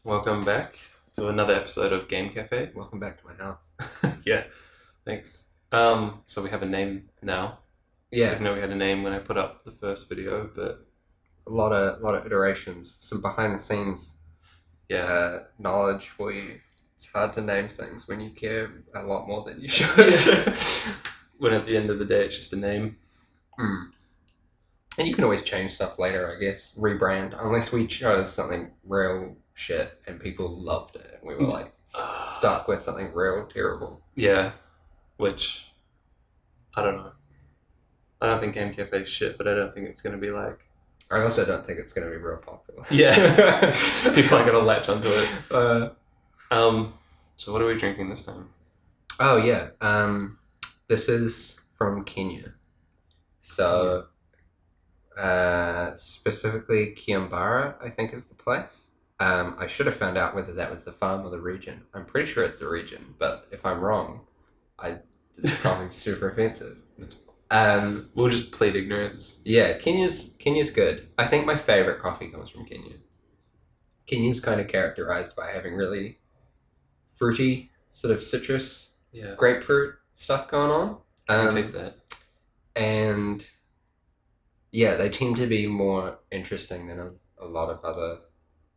Welcome back to another episode of Game Cafe. Welcome back to my house. Yeah, thanks. So we have a name now. I Yeah, didn't know we had a name when I put up the first video, but a lot of iterations, some behind the scenes yeah. knowledge for you. It's hard to name things when you care a lot more than you should. When at the end of the day it's just a name. And you can always change stuff later, I guess. Rebrand, unless we chose something real shit and people loved it. We were like stuck with something real terrible. Yeah, which I don't know. I don't think Game Cafe is shit, but I don't think it's going to be like... I also don't think it's going to be real popular. Yeah, people are going to latch onto it. So what are we drinking this time? Oh yeah, this is from Kenya. So, specifically Kiambara, I think is the place. I should have found out whether that was the farm or the region. I'm pretty sure it's the region, but if I'm wrong, it's probably super offensive. We'll just plead ignorance. Yeah, Kenya's good. I think my favorite coffee comes from Kenya. Kenya's kind of characterized by having really fruity, sort of citrus, grapefruit stuff going on. I can taste that. And yeah, they tend to be more interesting than a lot of other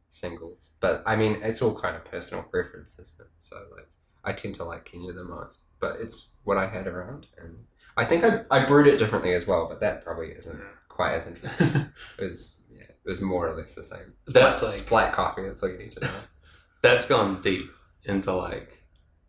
singles. But I mean, it's all kind of personal preference, isn't it? So like, I tend to like Kenya the most, but it's what I had around, and I think I brewed it differently as well, but that probably isn't quite as interesting. It was more or less the same. It's black coffee. That's all you need to know. That's gone deep into like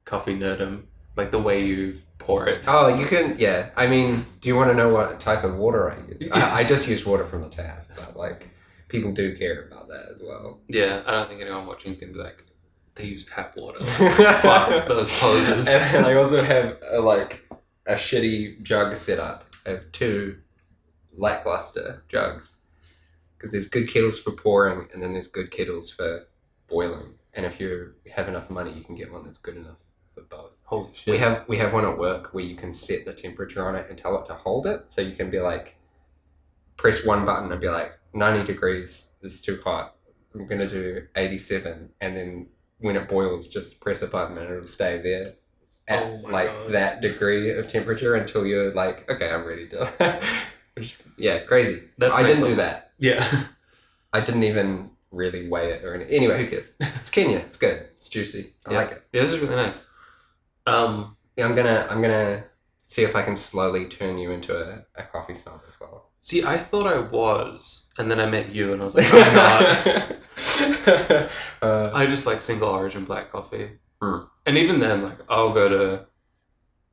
coffee nerdum, like the way you pour it. Oh, you can, yeah. I mean, do you want to know what type of water I use? I just use water from the tap, but like people do care about that as well. Yeah, I don't think anyone watching is gonna be like, they use tap water. Fuck those posers. And I also have a shitty jug setup. I have two lackluster jugs because there's good kettles for pouring, and then there's good kettles for boiling. And if you have enough money, you can get one that's good enough for both. Holy shit! We have one at work where you can set the temperature on it and tell it to hold it. So you can be like, press one button and be like, 90 degrees is too hot. I'm gonna do 87, and then when it boils, just press a button and it'll stay there at God. That degree of temperature until you're like, okay, I'm ready to. Crazy. I didn't do that. Yeah. I didn't even really weigh it or anything. Anyway, who cares? It's Kenya. It's good. It's juicy. I like it. Yeah, this is really nice. I'm gonna see if I can slowly turn you into a coffee snob as well. See, I thought I was, and then I met you, and I was like, I'm not. I just like single origin black coffee. And even then, like, I'll go to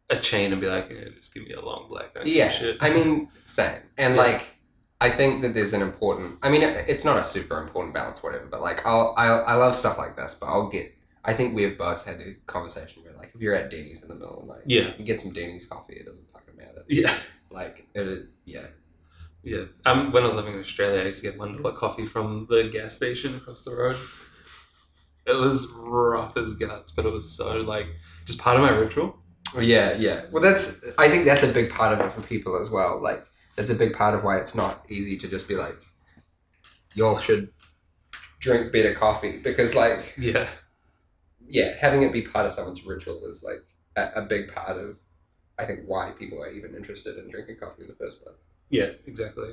a chain and be like, just give me a long black. Shit. I mean, same. And like, I think that there's an important, I mean, it's not a super important balance, whatever, but like, I love stuff like this, but I think we've both had a conversation where like, if you're at Denny's in the middle of the night, you get some Denny's coffee, it doesn't fucking matter. Yeah. Like, it, yeah. Yeah. When I was living in Australia, I used to get $1 coffee from the gas station across the road. It was rough as guts, but it was so like just part of my ritual. Yeah. Well, I think that's a big part of it for people as well. Like, that's a big part of why it's not easy to just be like, y'all should drink better coffee, because like, having it be part of someone's ritual is like a big part of, I think, why people are even interested in drinking coffee in the first place. Yeah, exactly.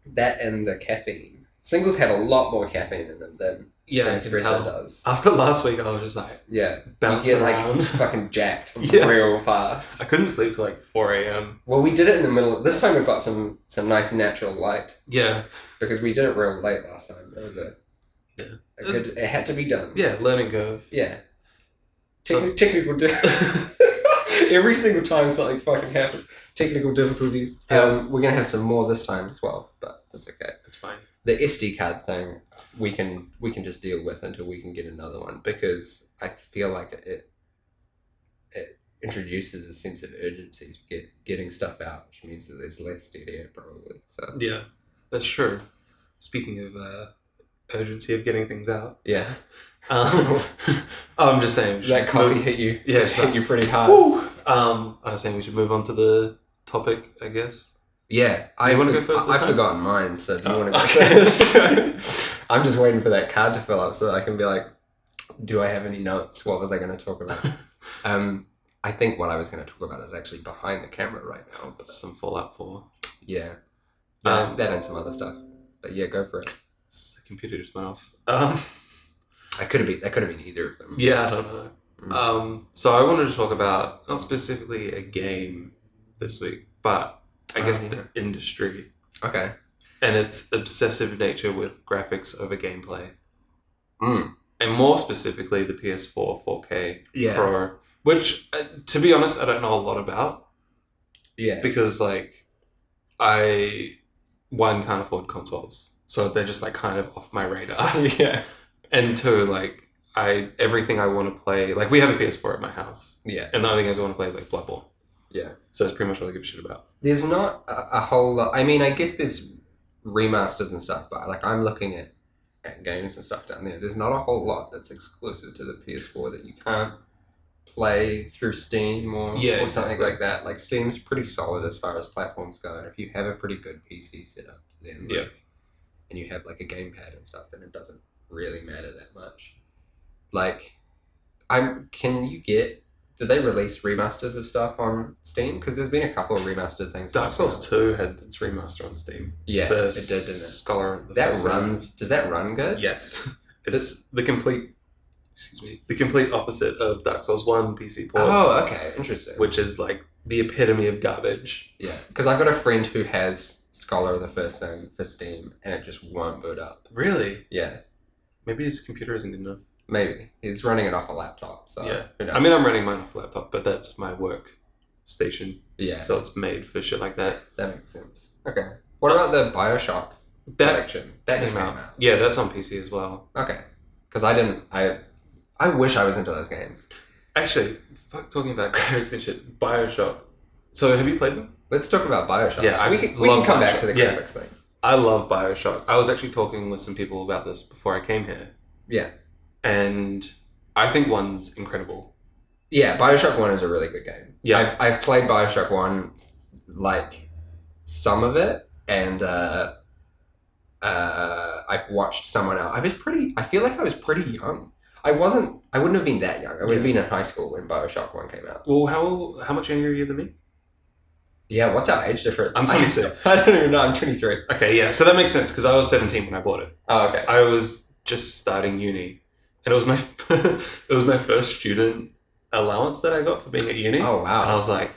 That and the caffeine. Singles have a lot more caffeine in them than espresso does. After last week, I was just like, bouncing around. Like fucking jacked real fast. I couldn't sleep till like 4 a.m. Well, we did it in the middle. This time we've got some nice natural light. Yeah. Because we did it real late last time. It was it had to be done. Yeah, learning curve. Yeah. Technical every single time something fucking happens. Technical difficulties. We're going to have some more this time as well, but that's okay. It's fine. The SD card thing, we can just deal with until we can get another one, because I feel like it introduces a sense of urgency to getting stuff out, which means that there's less dead air probably. So yeah, that's true. Speaking of urgency of getting things out. Yeah. I'm just saying. That coffee hit you. Yeah, hit you pretty hard. Woo! I was saying we should move on to the topic, I guess. Yeah. Do you want to go first this time? I've forgotten mine, so do you want to go first? I'm just waiting for that card to fill up so that I can be like, Do I have any notes? What was I going to talk about? I think what I was going to talk about is actually behind the camera right now. But Some Fallout 4. yeah, that and some other stuff. But yeah, go for it. The computer just went off. That could have been either of them. Yeah, I don't know. So I wanted to talk about not specifically a game this week, but I guess the industry. Okay. And its obsessive nature with graphics over gameplay. Mm. And more specifically, the PS4 4K Pro, which, to be honest, I don't know a lot about. Yeah. Because, like, one, can't afford consoles. So they're just, like, kind of off my radar. Yeah. And two, like, everything I want to play, like, we have a PS4 at my house. Yeah. And the only games I want to play is, like, Bloodborne. Yeah. So that's pretty much all I give a shit about. There's not a whole lot. I mean, I guess there's remasters and stuff, but, like, I'm looking at games and stuff down there. There's not a whole lot that's exclusive to the PS4 that you can't play through Steam or something like that. Like, Steam's pretty solid as far as platforms go, and if you have a pretty good PC setup, then and you have like a gamepad and stuff, then it doesn't really matter that much. Like, did they release remasters of stuff on Steam? Because there's been a couple of remastered things. Dark Souls 2 had its remaster on Steam. Yeah, it did, didn't it? Scholar. Does that run good? Yes. It is the complete opposite of Dark Souls 1 PC port. Oh, okay. Interesting. Which is like the epitome of garbage. Yeah. Because I've got a friend who has Scholar of the First Sin for Steam, and it just won't boot up. Really? Yeah. Maybe his computer isn't good enough. Maybe. He's running it off a laptop, so... Yeah. I mean, I'm running mine off a laptop, but that's my work station. Yeah. So it's made for shit like that. That makes sense. Okay. What about the Bioshock collection? That just came out. Yeah, that's on PC as well. Okay. Because I wish I was into those games. Actually, fuck talking about graphics and shit. Bioshock. So have you played them? Let's talk about Bioshock. Yeah, we can come back to the graphics things. I love Bioshock. I was actually talking with some people about this before I came here. Yeah. And I think 1's incredible. Yeah, Bioshock 1 is a really good game. Yeah. I've played Bioshock 1, like, some of it, and I've watched someone else. I feel like I was pretty young. I wouldn't have been that young. I would have been in high school when Bioshock 1 came out. Well, how much younger are you than me? Yeah, what's our age difference? I'm 26. I don't even know, I'm 23. Okay, yeah, so that makes sense, because I was 17 when I bought it. Oh, okay. I was just starting uni. And it was my first student allowance that I got for being at uni. Oh, wow. And I was like,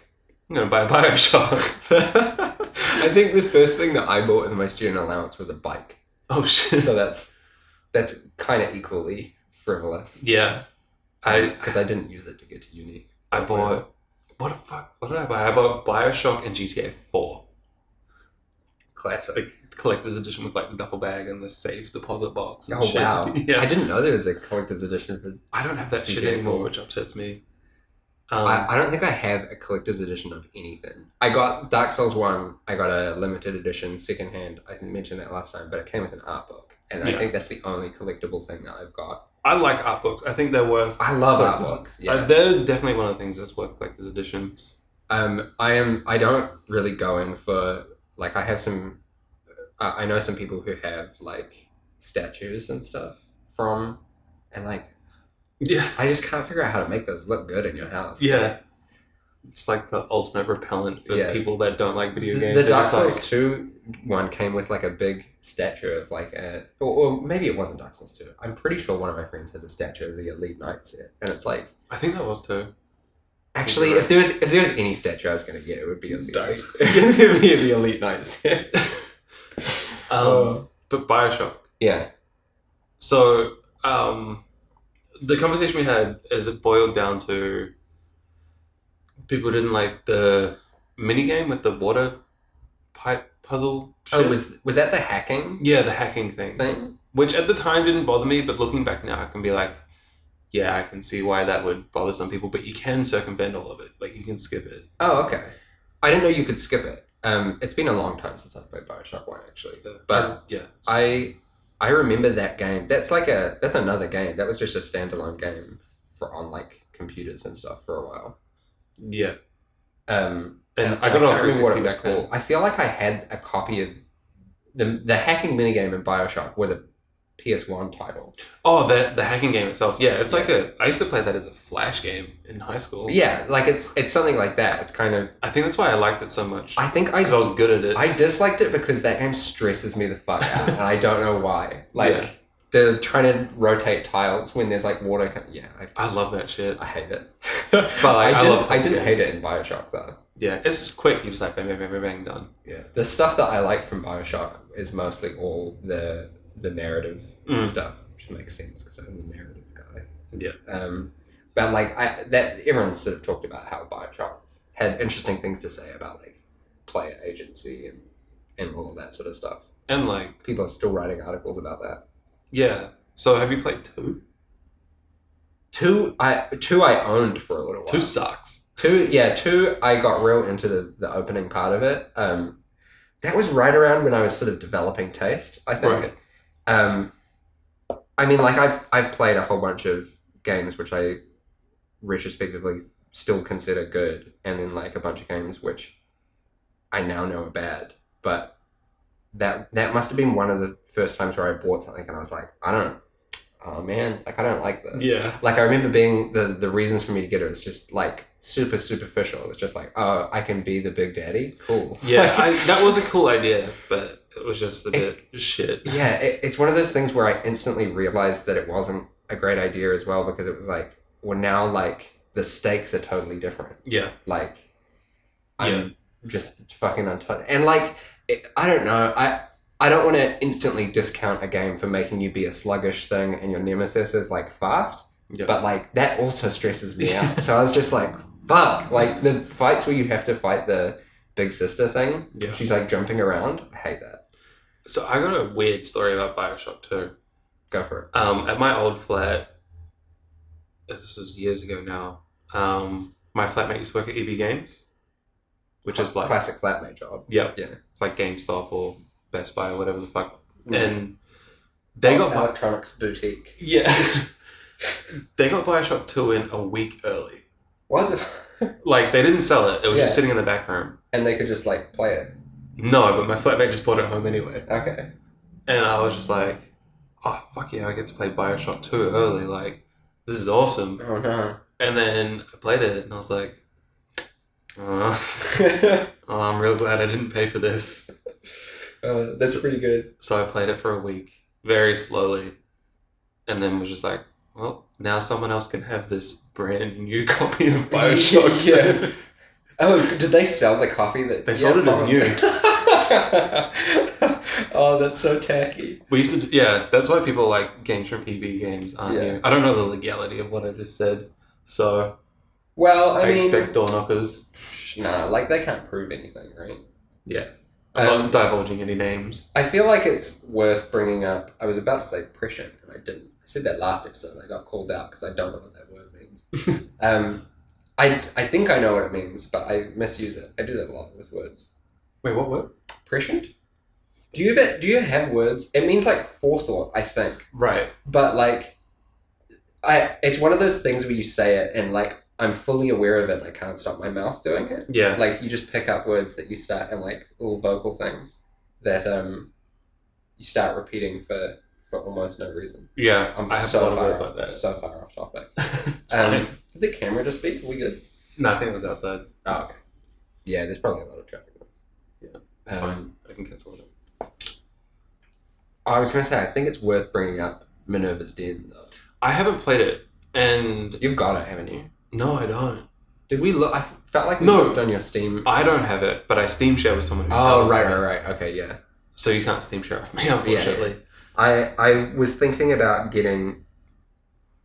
I'm going to buy a Bioshock. I think the first thing that I bought in my student allowance was a bike. Oh, shit. So that's kind of equally frivolous. Yeah. Because I didn't use it to get to uni. I bought... What the fuck? What did I buy? I bought Bioshock and GTA 4. Classic. The collector's edition with like the duffel bag and the safe deposit box. And shit. Wow. Yeah. I didn't know there was a collector's edition for... I don't have that GTA shit anymore, 4. which upsets me. I don't think I have a collector's edition of anything. I got Dark Souls 1, I got a limited edition secondhand. I mentioned that last time, but it came with an art book. And I think that's the only collectible thing that I've got. I like art books. I think they're worth... I love art books, yeah. They're definitely one of the things that's worth collector's editions. I don't really go in for... Like, I have some... I know some people who have, like, statues and stuff from... And, like... Yeah. I just can't figure out how to make those look good in your house. Yeah. It's like the ultimate repellent for people that don't like video games. The Dark Souls 2 one came with like a big statue of like or maybe it wasn't Dark Souls 2. I'm pretty sure one of my friends has a statue of the Elite Knights here. And it's like... I think that was 2. Actually, if there was any statue I was going to get, it would be Elite Knights. It would be the Elite Knights. But Bioshock. Yeah. So, the conversation we had is it boiled down to people didn't like the minigame with the water pipe puzzle shit. Oh, was that the hacking? Yeah, the hacking thing. Which at the time didn't bother me, but looking back now I can be like, yeah, I can see why that would bother some people, but you can circumvent all of it. Like, you can skip it. Oh, okay. I didn't know you could skip it. It's been a long time since I've played Bioshock 1, actually. But yeah, I remember that game. That's another game. That was just a standalone game on like computers and stuff for a while. Yeah. And I got on 360 back then. I feel like I had a copy of the hacking minigame in Bioshock was PS1 title. Oh, the hacking game itself. Yeah, it's like I used to play that as a Flash game in high school. Yeah, like it's something like that. It's kind of. I think that's why I liked it so much. I think because I was good at it. I disliked it because that game stresses me the fuck out, and I don't know why. Like they're trying to rotate tiles when there's like water. I love that shit. I hate it. But like, I didn't hate it in Bioshock though. Yeah, it's quick. You just like bang, bang, bang, bang, bang, done. Yeah, the stuff that I like from Bioshock is mostly all the narrative stuff, which makes sense because I'm the narrative guy. Yeah. But like that everyone's sort of talked about how Bioshock had interesting things to say about like player agency and all of that sort of stuff. And like people are still writing articles about that. Yeah. So have you played 2? 2 I owned for a little while. 2 sucks. 2 I got real into the opening part of it. That was right around when I was sort of developing taste, I think. Right. I mean, like I've played a whole bunch of games which I retrospectively still consider good, and then like a bunch of games which I now know are bad. But that must have been one of the first times where I bought something and I was like, oh man, like I don't like this. Yeah. Like I remember being the reasons for me to get it was just like super superficial. It was just like, oh, I can be the big daddy. Cool. Yeah, that was a cool idea, but it was just a bit shit. Yeah, it's one of those things where I instantly realized that it wasn't a great idea as well, because it was like, well, now like the stakes are totally different. Yeah. Like I'm just fucking untouched. And like, I don't know. I don't want to instantly discount a game for making you be a sluggish thing and your nemesis is like fast. Yep. But like that also stresses me out. So I was just like, fuck. Like the fights where you have to fight the big sister thing, she's like jumping around. I hate that. So I got a weird story about Bioshock 2. Go for it. At my old flat, this was years ago now, my flatmate used to work at EB Games, which is like classic flatmate job. Yeah. It's like GameStop or Best Buy or whatever the fuck. And they got electronics boutique. Yeah. They got Bioshock 2 in a week early. What the like they didn't sell it. It was just sitting in the back room. And they could just like play it. No, but my flatmate just brought it home anyway. Okay. And I was just like, oh fuck yeah, I get to play Bioshock 2 early, like this is awesome. Oh no. And then I played it and I was like, I'm real glad I didn't pay for this. That's pretty good. So I played it for a week, very slowly, and then was just like, well, now someone else can have this brand new copy of Bioshock 2. Yeah. Oh, did they sell the copy? They sold it as new. Oh, that's so tacky. We used to, that's why people like games from EB Games aren't new. I don't know the legality of what I just said, so well, I mean, expect door knockers. Nah, like they can't prove anything, right? Yeah. I'm not divulging any names. I feel like it's worth bringing up. I was about to say prescient, and I didn't. I said that last episode, and I got called out because I don't know what that word means. I think I know what it means, but I misuse it. I do that a lot with words. Wait, what word? Prescient? Do you have words? It means like forethought, I think. Right. But like, it's one of those things where you say it and like I'm fully aware of it and I can't stop my mouth doing it. Yeah. Like you just pick up words that you start and like little vocal things that you start repeating for almost no reason. Yeah. I have so a lot of words like that. So far off topic. Did the camera just speak? Are we good? No, I think it was outside. Oh, okay. Yeah, there's probably a lot of traffic noise. Yeah. It's fine. I can cancel it. I was going to say, I think it's worth bringing up Minerva's Den, though. I haven't played it, and... You've got it, haven't you? No, I don't. Did we look? I felt like we looked on your Steam. I don't have it, but I Steam share with someone who does. Oh, right. Okay, yeah. So you can't Steam share with me, unfortunately. Yeah. I was thinking about getting...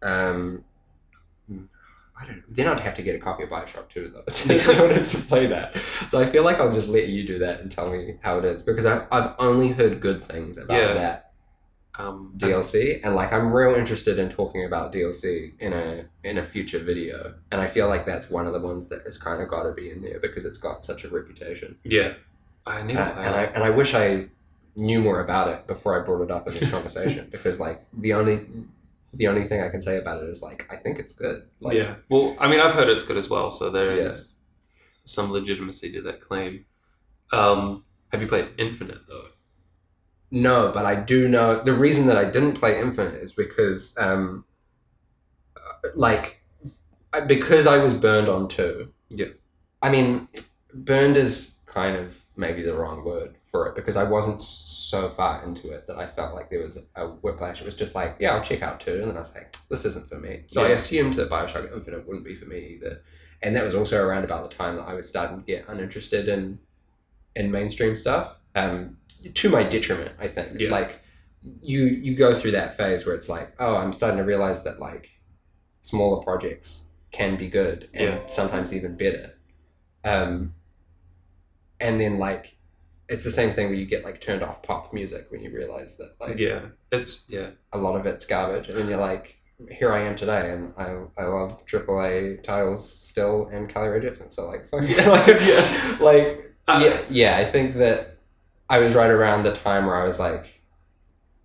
I don't know. Then I'd have to get a copy of Bioshock 2, though, in order to play that. So I feel like I'll just let you do that and tell me how it is, because I've only heard good things about that DLC, and like I'm real interested in talking about DLC in a future video, and I feel like that's one of the ones that has kind of got to be in there because it's got such a reputation. Yeah, I need to play it. And I wish I knew more about it before I brought it up in this conversation, because like the only thing I can say about it is like I think it's good. Like, yeah. Well, I mean, I've heard it's good as well, so there is some legitimacy to that claim. Have you played Infinite though? No, but I do know the reason that I didn't play Infinite is because like because I was burned on 2. Yeah. I mean, burned is kind of maybe the wrong word for it because I wasn't so far into it that I felt like there was a whiplash. It was just like, yeah, I'll check out 2, and then I was like, this isn't for me. So I assumed that Bioshock Infinite wouldn't be for me either. And that was also around about the time that I was starting to get uninterested in mainstream stuff. To my detriment, I think. Yeah. Like you go through that phase where it's like, oh, I'm starting to realize that like smaller projects can be good and sometimes even better. And then like it's the same thing where you get like turned off pop music when you realize that like a lot of it's garbage, and then you're like, here I am today, and I love AAA titles still and Kelly Rae Jepsen, so like fuck yeah, I think that I was right around the time where I was like,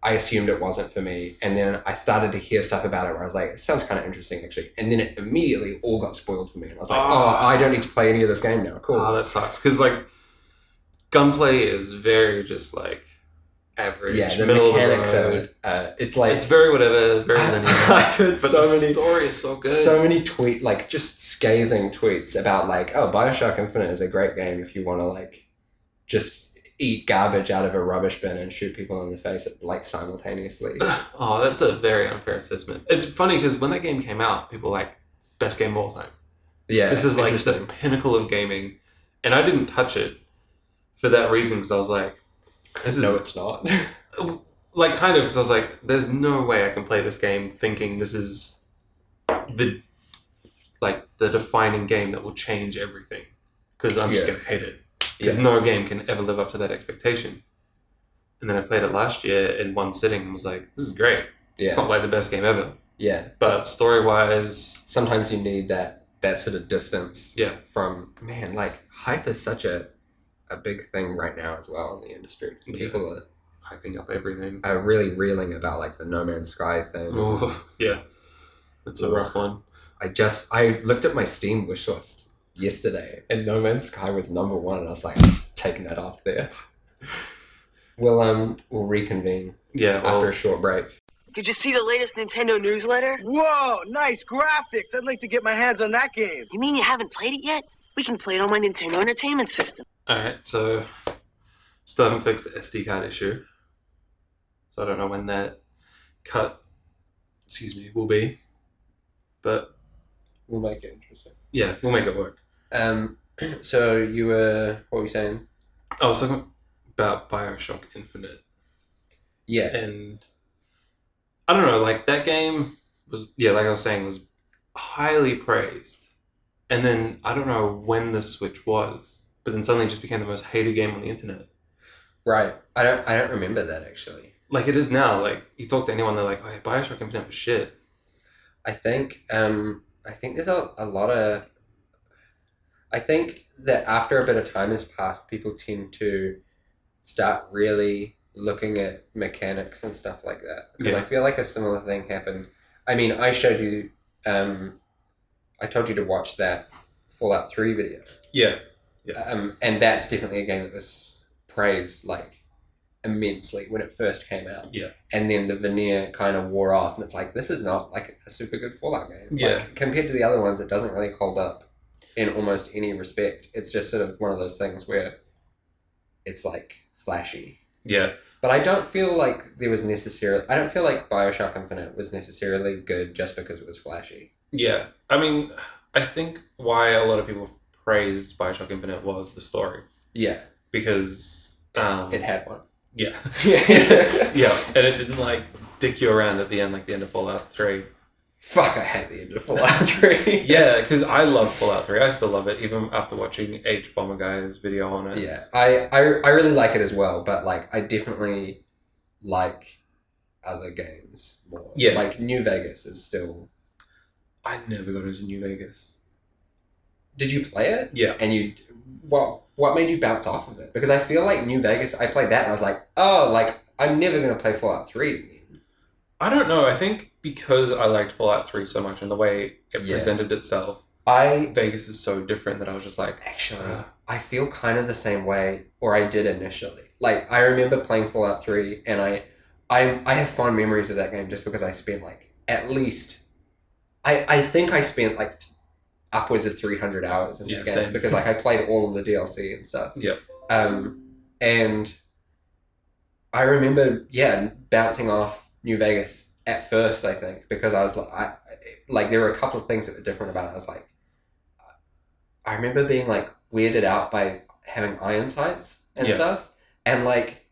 I assumed it wasn't for me, and then I started to hear stuff about it where I was like, it sounds kind of interesting actually, and then it immediately all got spoiled for me, and I was like, I don't need to play any of this game now. Cool. Oh, that sucks, because like gunplay is very just like average. Yeah, the mechanics of it, it's like it's very whatever, very linear. I've heard but the story is so good. So many like just scathing tweets about like, oh, Bioshock Infinite is a great game if you want to like just eat garbage out of a rubbish bin and shoot people in the face like simultaneously. Oh, that's a very unfair assessment. It's funny because when that game came out, people were like, best game of all time. Yeah, this is like the pinnacle of gaming, and I didn't touch it for that reason because I was like, no, it's not. Like kind of because I was like, there's no way I can play this game thinking this is the defining game that will change everything, because I'm just gonna hate it. Because no game can ever live up to that expectation. And then I played it last year in one sitting and was like, this is great. Yeah. It's not like the best game ever. Yeah. But story-wise... sometimes you need that sort of distance from... Man, like, hype is such a big thing right now as well in the industry. People are... hyping up everything. Are really reeling about, like, the No Man's Sky thing. Ooh, yeah. It's a rough one. I looked at my Steam wishlist yesterday, and No Man's Sky was number 1, and I was like, taking that off there. We'll reconvene after a short break. Did you see the latest Nintendo newsletter? Whoa, nice graphics. I'd like to get my hands on that game. You mean you haven't played it yet? We can play it on my Nintendo Entertainment System. Alright, so still haven't fixed the SD card issue. So I don't know when that cut, will be. But we'll make it interesting. Yeah, we'll make it work. So what were you saying? I was talking about Bioshock Infinite. Yeah. And I don't know, like that game was, like I was saying, was highly praised. And then I don't know when the switch was, but then suddenly it just became the most hated game on the internet. Right. I don't remember that actually. Like it is now. Like you talk to anyone, they're like, "Oh, yeah, Bioshock Infinite was shit." I think there's a lot of... I think that after a bit of time has passed, people tend to start really looking at mechanics and stuff like that. Because I feel like a similar thing happened. I mean, I showed you... I told you to watch that Fallout 3 video. Yeah. And that's definitely a game that was praised, like, immensely when it first came out. Yeah. And then the veneer kind of wore off, and it's like, this is not like a super good Fallout game. Yeah. Like, compared to the other ones, it doesn't really hold up in almost any respect. It's just sort of one of those things where it's like flashy. Yeah. But I don't feel like I don't feel like Bioshock Infinite was necessarily good just because it was flashy. Yeah. I mean, I think why a lot of people praised Bioshock Infinite was the story. Yeah. Because it had one. Yeah. Yeah. And it didn't like dick you around at the end, like the end of Fallout 3. Fuck, I hate the end of Fallout 3. Yeah, because I love Fallout 3. I still love it, even after watching H Bomber Guy's video on it. Yeah, I really like it as well, but like I definitely like other games more. Yeah. Like New Vegas is still... I never got into New Vegas. Did you play it? Yeah. And what made you bounce off of it? Because I feel like New Vegas, I played that and I was like, oh, like I'm never going to play Fallout 3 again. I don't know. I think because I liked Fallout 3 so much and the way it presented itself, Vegas is so different that I was just like... Actually, I feel kind of the same way, or I did initially. like I remember playing Fallout 3, and I have fond memories of that game just because I spent like at least I think I spent like upwards of 300 hours in that game same. because like I played all of the DLC and stuff. Yep. And I remember bouncing off New Vegas at first, I think, because I was like there were a couple of things that were different about it. I was like, I remember being like weirded out by having iron sights and stuff, and like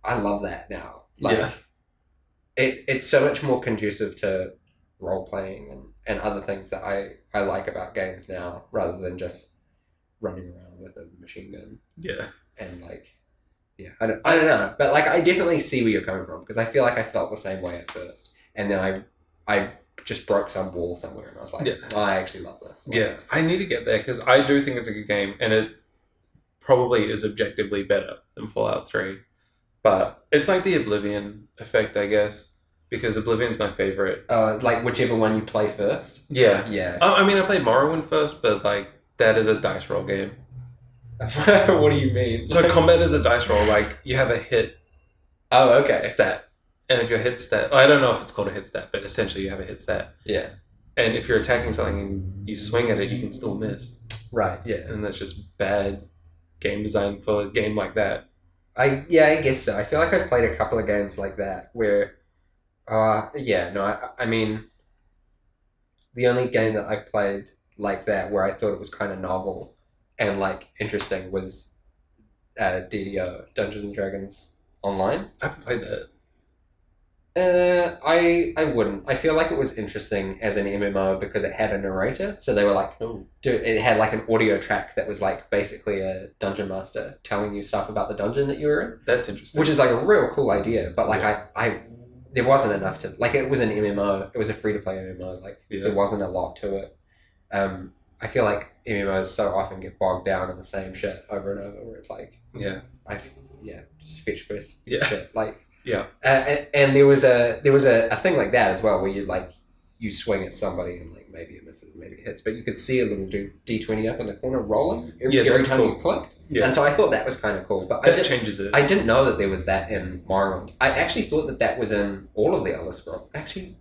I love that now. Like it's so much more conducive to role playing and other things that I like about games now, rather than just running around with a machine gun. Yeah. And like, I don't know, but like I definitely see where you're coming from, because I feel like I felt the same way at first, and then I just broke some wall somewhere, and I was like, oh, I actually love this. Like, I need to get there because I do think it's a good game, and it probably is objectively better than Fallout 3. But it's like the Oblivion effect, I guess, because Oblivion's my favorite. Like whichever one you play first. Yeah. Yeah. I mean, I played Morrowind first, but like that is a dice roll game. What do you mean? So combat is a dice roll. Like you have a hit. Oh, okay. Stat, and if your hit stat, I don't know if it's called a hit stat, but essentially you have a hit stat. Yeah. And if you're attacking something and you swing at it, you can still miss. Right. Yeah. And that's just bad game design for a game like that. I guess so. I feel like I've played a couple of games like that where, I mean, the only game that I've played like that where I thought it was kind of novel and like interesting was DDO, Dungeons and Dragons Online. I haven't played that. I wouldn't. I feel like it was interesting as an MMO because it had a narrator. So they were like, it had like an audio track that was like basically a dungeon master telling you stuff about the dungeon that you were in. That's interesting. Which is like a real cool idea. But like I there wasn't enough to, like, it was an MMO. It was a free to play MMO. Like there wasn't a lot to it. I feel like MMOs so often get bogged down in the same shit over and over, where it's like, just fetch quests, shit. Like, and there was a thing like that as well, where you swing at somebody and like maybe it misses, maybe it hits, but you could see a little D20 up in the corner rolling every time you clicked. Yeah. And so I thought that was kind of cool, but that changes it. I didn't know that there was that in Morrowind. I actually thought that was in all of the Elder Scrolls. Actually,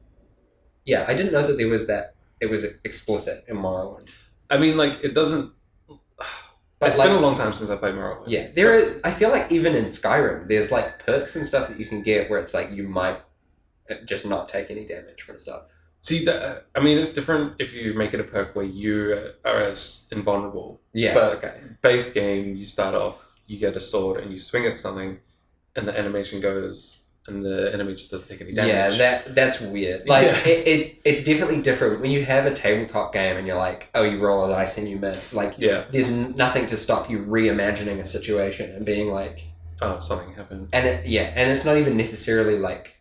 I didn't know that there was that. It was explicit in Morrowind. I mean, like, it doesn't... But it's been a long time since I played Morrowind. Yeah, I feel like even in Skyrim, there's like perks and stuff that you can get where it's like you might just not take any damage from stuff. See, I mean, it's different if you make it a perk where you are as invulnerable. Yeah, but base game, you start off, you get a sword and you swing at something and the animation goes and the enemy just doesn't take any damage. Yeah, that's weird. Like, it's definitely different when you have a tabletop game and you're like, oh, you roll a dice and you miss. Like, there's nothing to stop you reimagining a situation and being like, oh, something happened. And and it's not even necessarily like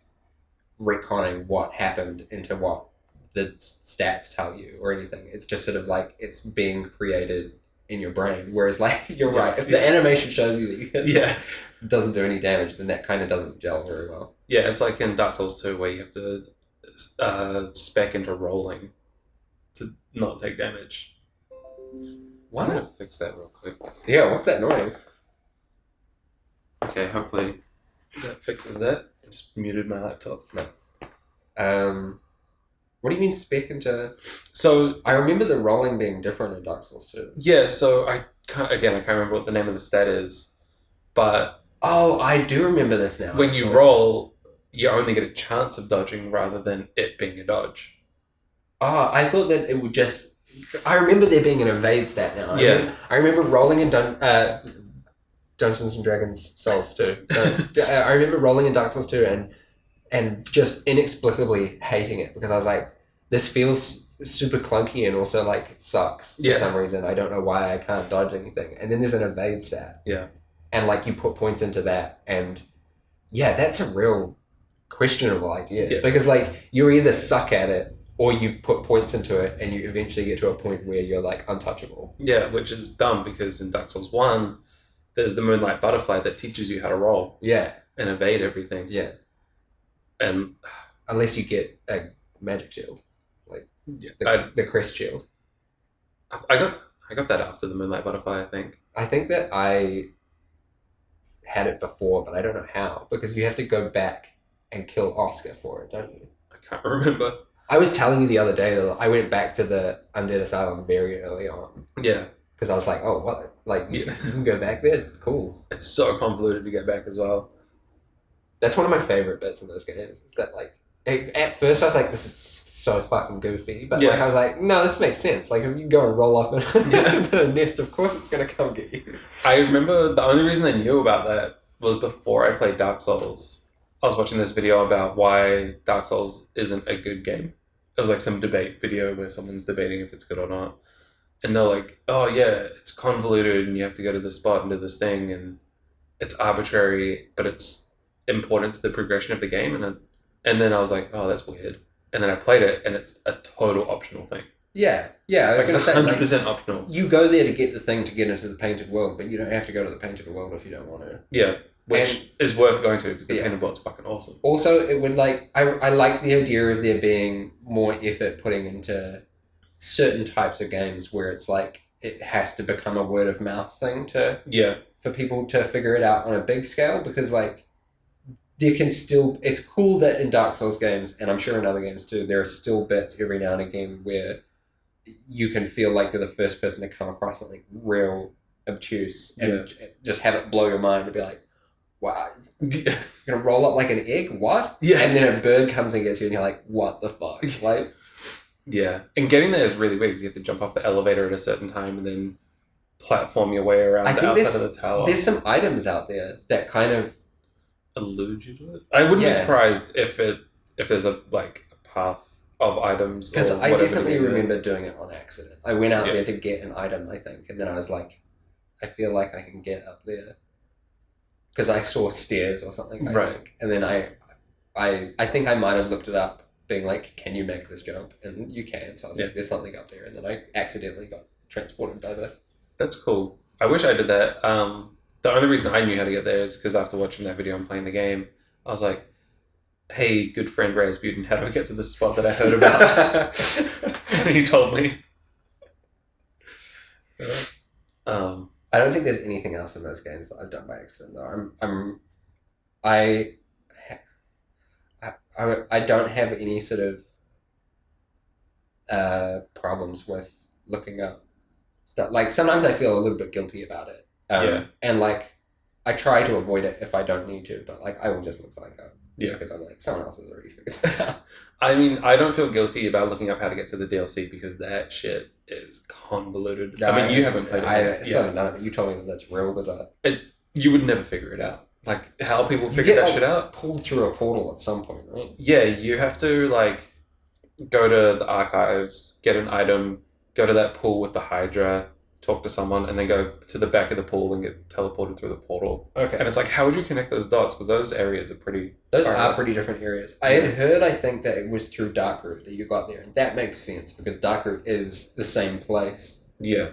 retconning what happened into what the stats tell you or anything. It's just sort of like it's being created in your brain. Whereas, like, you're right. If the animation shows you that you hit doesn't do any damage, then that kind of doesn't gel very well. Yeah, it's like in Dark Souls 2 where you have to spec into rolling to not take damage. What? I'm gonna fix that real quick. Yeah, what's that noise? Okay, hopefully that fixes that. I just muted my laptop. Nice. What do you mean spec into... So I remember the rolling being different in Dark Souls 2. Yeah, so I can't remember what the name of the stat is, but... Oh, I do remember this now. When you roll, you only get a chance of dodging rather than it being a dodge. Oh, I thought that it would just... I remember there being an evade stat now. I remember rolling in Dungeons and Dragons Souls 2. I remember rolling in Dark Souls 2 and just inexplicably hating it because I was like, this feels super clunky and also like sucks for some reason. I don't know why I can't dodge anything. And then there's an evade stat. Yeah. And like you put points into that and that's a real questionable idea because like you either suck at it or you put points into it and you eventually get to a point where you're like untouchable. Yeah, which is dumb because in Dark Souls 1, there's the Moonlight Butterfly that teaches you how to roll. Yeah. And evade everything. Yeah. And unless you get a magic shield, like the crest shield. I got that after the Moonlight Butterfly, I think. I think that I had it before, but I don't know how, because you have to go back and kill Oscar for it, don't you? I can't remember. I was telling you the other day that I went back to the Undead Asylum very early on. Yeah. Because I was like, oh, what? Like, Yeah. you can go back there? Cool. It's so convoluted to get back as well. That's one of my favorite bits in those games. Is that, like, at first I was like, this is so fucking goofy. But, like, I was like, no, this makes sense. Like, if you go and roll up in a nest, of course it's going to come get you. I remember the only reason I knew about that was before I played Dark Souls. I was watching this video about why Dark Souls isn't a good game. It was like some debate video where someone's debating if it's good or not. And they're like, oh yeah, it's convoluted and you have to go to this spot and do this thing and it's arbitrary, but it's important to the progression of the game. And then I was like, oh, that's weird. And then I played it and it's a total optional thing. Yeah. I was Like, going to it's say, 100% like, optional. you go there to get the thing to get into the painted world, but you don't have to go to the painted world if you don't want to. Yeah, which is worth going to because the painted world's fucking awesome. Also, it would like I like the idea of there being more effort putting into certain types of games where it's like it has to become a word of mouth thing for people to figure it out on a big scale, because like there can still, it's cool that in Dark Souls games, and I'm sure in other games too, there are still bits every now and again where you can feel like you're the first person to come across something real obtuse and just have it blow your mind and be like, wow, you're gonna roll up like an egg? What? Yeah. And then a bird comes and gets you and you're like, what the fuck? Like, yeah. And getting there is really weird because you have to jump off the elevator at a certain time and then platform your way around the outside of the tower. There's some items out there that kind of allude you to it. I wouldn't be surprised if there's a path of items. Because I definitely remember doing it on accident. I went out there to get an item, I think, and then I was like, I feel like I can get up there. Because I saw stairs or something, I think. And then I think I might have looked it up, being like, can you make this jump? And you can. So I was like, there's something up there. And then I accidentally got transported over. That's cool. I wish I did that. The only reason I knew how to get there is because after watching that video and playing the game, I was like, hey, good friend Rasputin, how do I get to this spot that I heard about? And he told me. I don't think there's anything else in those games that I've done by accident though. I don't have any sort of problems with looking up stuff. Like sometimes I feel a little bit guilty about it. And like I try to avoid it if I don't need to, but like I will just look like because I'm like, someone else has already figured it out. I mean, I don't feel guilty about looking up how to get to the DLC because that shit is convoluted. I mean, you haven't played it. I still haven't done it, but you told me that that's real bizarre. You would never figure it out. Like, how people figure that shit out? Pulled through a portal at some point, right? Yeah, you have to, like, go to the archives, get an item, go to that pool with the Hydra, talk to someone, and then go to the back of the pool and get teleported through the portal. Okay. And it's like, how would you connect those dots? Because those areas are pretty... Those are pretty different areas. I had heard, I think, that it was through Darkroot that you got there. And that makes sense, because Darkroot is the same place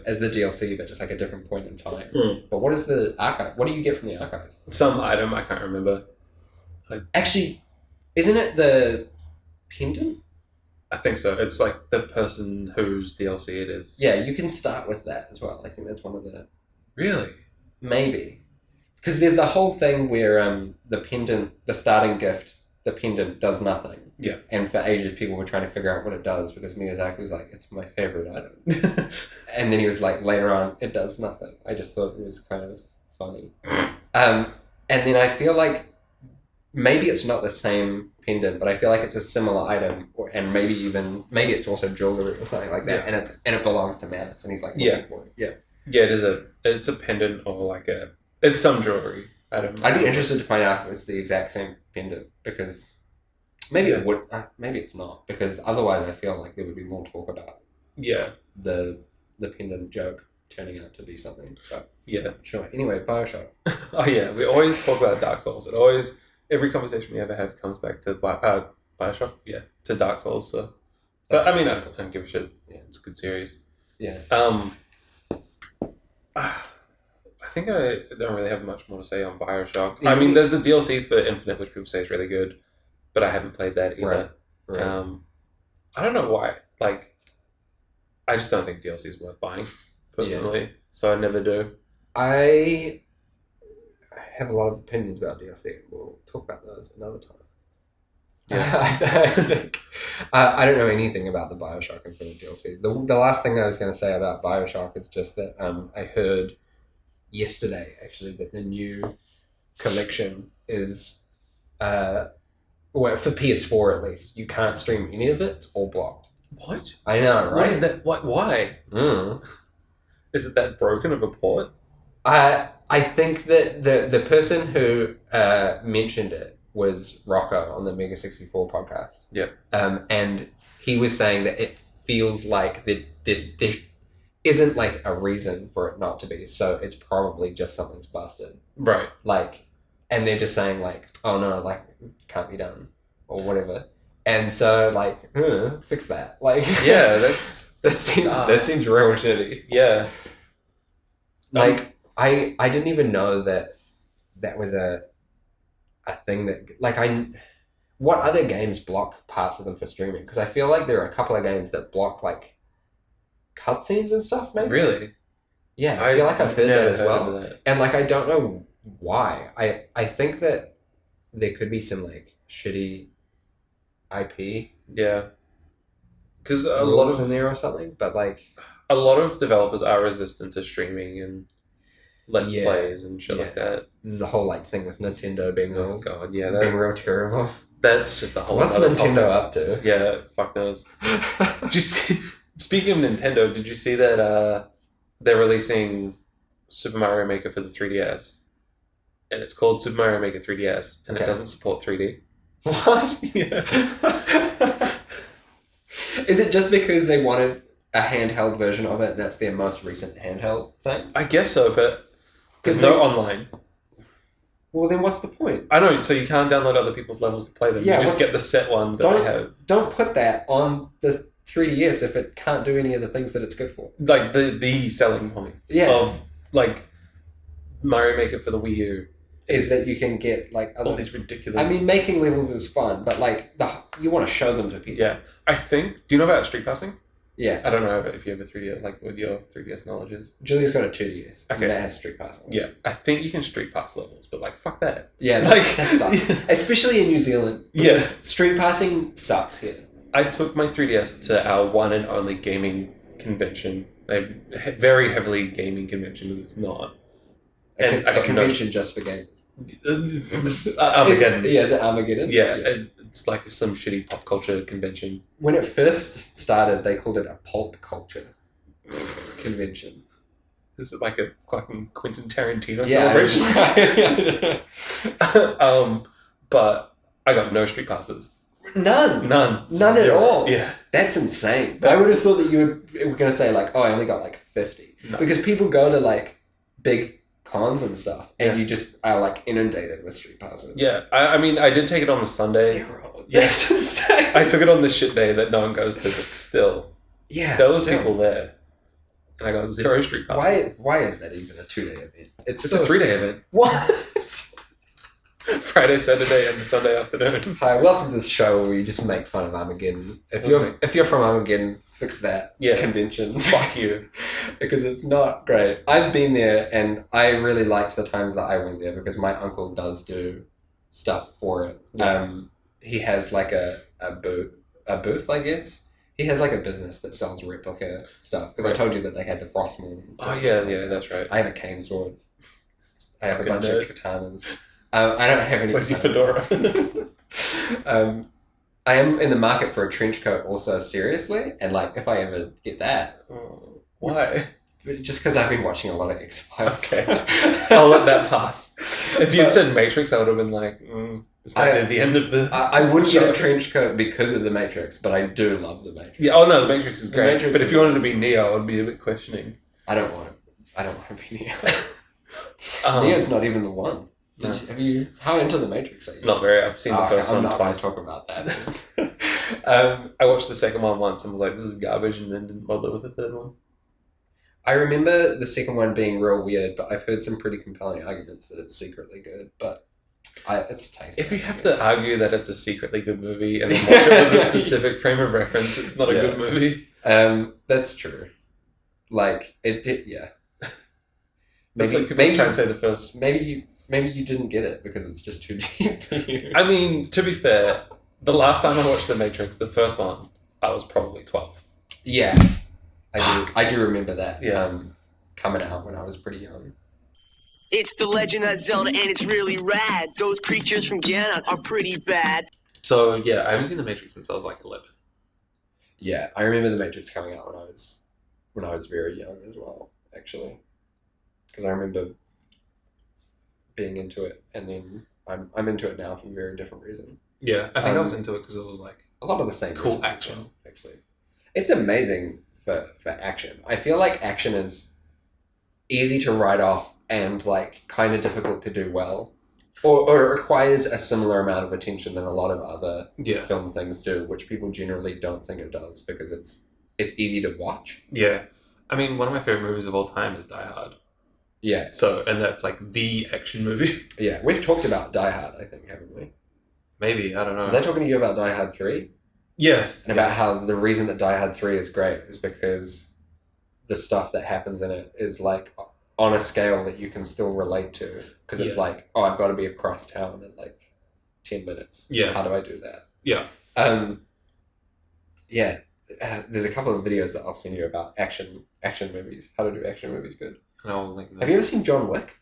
as the DLC, but just like a different point in time. But what is the archive? What do you get from the archives? Some item, I can't remember. Actually, isn't it the pendant? I think so. It's like the person whose DLC it is. Yeah, you can start with that as well. I think that's one of the... Really? Maybe. Because there's the whole thing where the pendant, the starting gift, the pendant does nothing. Yeah. And for ages people were trying to figure out what it does because Miyazaki was like, it's my favorite item. And then he was like, later on, it does nothing. I just thought it was kind of funny. And then I feel like maybe it's not the same pendant, but I feel like it's a similar item, and maybe it's also jewelry or something like that, and it belongs to Manus, and he's like looking for it. Yeah, it's a pendant or it's some jewelry. I'd be interested to find out if it's the exact same pendant, because maybe it would, maybe it's not, because otherwise I feel like there would be more talk about the pendant joke turning out to be something. But sure. Anyway, Bioshock. Oh yeah, we always talk about Dark Souls. Every conversation we ever have comes back to Bioshock, to Dark Souls. So, but I mean, I don't give a shit. Yeah, it's a good series. Yeah. I think I don't really have much more to say on Bioshock. I mean, there's the DLC for Infinite, which people say is really good, but I haven't played that either. Right. I don't know why. Like, I just don't think DLC is worth buying personally, so I never do. I have a lot of opinions about DLC. We'll talk about those another time. Yeah. I think I don't know anything about the Bioshock Infinite DLC. The last thing I was going to say about Bioshock is just that I heard yesterday actually that the new collection is well, for PS4 at least, you can't stream any of it. It's all blocked. What? I know, right? What is that? What? Why? Is it that broken of a port? I think that the person who mentioned it was Rocco on the Mega 64 podcast. Yeah. And he was saying that it feels like there isn't like a reason for it not to be, so it's probably just something's busted. Right. Like, and they're just saying like, oh no, like can't be done or whatever. And so like, fix that. Like, Yeah, that seems real shitty. Yeah. Like I didn't even know that was a thing that like what other games block parts of them for streaming? Because I feel like there are a couple of games that block like cutscenes and stuff. Maybe. Really? Yeah, I feel like I've heard that as well. That. And like I don't know why. I think that there could be some like shitty IP. Yeah. Because a lot in there or something, but like a lot of developers are resistant to streaming and let's plays and shit like that. This is the whole like thing with Nintendo being being real terrible. That's just the whole. What's Nintendo up to? Yeah, fuck knows. Did you see? Speaking of Nintendo, did you see that they're releasing Super Mario Maker for the 3DS, and it's called Super Mario Maker 3DS, and it doesn't support 3D. What? Yeah. Is it just because they wanted a handheld version of it? That's their most recent handheld thing. I guess so, but there's no online. Well, then what's the point? I know, so you can't download other people's levels to play them. Yeah, you just get the set ones that they have. Don't put that on the 3DS if it can't do any of the things that it's good for. Like the selling point of like Mario Maker for the Wii U is that you can get like all these ridiculous. I mean, making levels is fun, but like you want to show them to people. Yeah, I think. Do you know about street passing? Yeah, I don't know if you have a 3DS, like what your 3DS knowledge is. Julie's got a 2DS. Okay, that has street passing. Yeah, I think you can street pass levels, but like fuck that. Yeah, that sucks. Especially in New Zealand. Yeah, street passing sucks here. I took my 3DS to our one and only gaming convention. A very heavily gaming convention as it's not. A convention just for gamers. Armageddon. Yeah, is it Armageddon? Yeah, it's like some shitty pop culture convention. When it first started, they called it a pulp culture convention. Is it like a fucking Quentin Tarantino celebration? But I got no street passes. None at all. Yeah, that's insane. I would have thought that you were going to say like, oh, I only got like 50. No. Because people go to like big cons and stuff, and you just are like inundated with street passes. Yeah, I mean, I did take it on the Sunday. 0. That's insane. I took it on the shit day that no one goes to, but still, there was people there, and I got 0 street passes. Why is that even a 2-day event? It's a 3-day event. What? Friday, Saturday, and Sunday afternoon. Hi, welcome to the show where we just make fun of Armageddon. If you're from Armageddon, fix that convention. Fuck you. Because it's not great. I've been there, and I really liked the times that I went there because my uncle does do stuff for it. Yeah. He has like a booth, I guess. He has like a business that sells replica stuff. Because I told you that they had the Frostmourne. Oh yeah, that's right. I have a cane sword. I have a bunch of katanas. I don't have any. Where's your fedora? I am in the market for a trench coat also, seriously. And like, if I ever get that. Why? Just because I've been watching a lot of X-Files. Okay. I'll let that pass. If you'd said Matrix, I would have been like, it's at the end of the I wouldn't get a trench coat because of the Matrix, but I do love the Matrix. Yeah, oh no, the Matrix is great. But if you wanted to be Neo, I would be a bit questioning. I don't want to be Neo. Neo's not even the one. How into the Matrix are you? Not very. I've seen the first one twice. twice. Talk about that. I watched the second one once and was like, this is garbage, and then didn't bother with the third one. I remember the second one being real weird, but I've heard some pretty compelling arguments that it's secretly good, but it's tasty. If you have to argue that it's a secretly good movie and then watch it with a specific frame of reference, it's not a good movie. That's true. Like, it did, yeah. Maybe, like people try and say the first... Maybe maybe you didn't get it because it's just too deep for you. I mean, to be fair, the last time I watched The Matrix, the first one, I was probably 12. Yeah, I do remember that. Yeah. Coming out when I was pretty young. It's the Legend of Zelda, and it's really rad. Those creatures from Ganon are pretty bad. So, yeah, I haven't seen The Matrix since I was like 11. Yeah, I remember The Matrix coming out when I was very young as well, actually, because I remember being into it, and then I'm into it now for very different reasons. Yeah, I think I was into it because it was like a lot of the same cool reasons action. as well, actually. It's amazing for action. I feel like action is easy to write off and like kind of difficult to do well, or requires a similar amount of attention than a lot of other film things do, which people generally don't think it does because it's easy to watch. Yeah, I mean, one of my favorite movies of all time is Die Hard. Yeah. So, and that's like the action movie. Yeah, we've talked about Die Hard, I think, haven't we? Maybe, I don't know. Was I talking to you about Die Hard 3? Yes. And about how the reason that Die Hard 3 is great is because the stuff that happens in it is like on a scale that you can still relate to. Because it's like, oh, I've got to be across town in like 10 minutes. Yeah. How do I do that? Yeah. Yeah. There's a couple of videos that I'll send you about action movies. How to do action movies good. And I'll link them. Have you ever seen John Wick?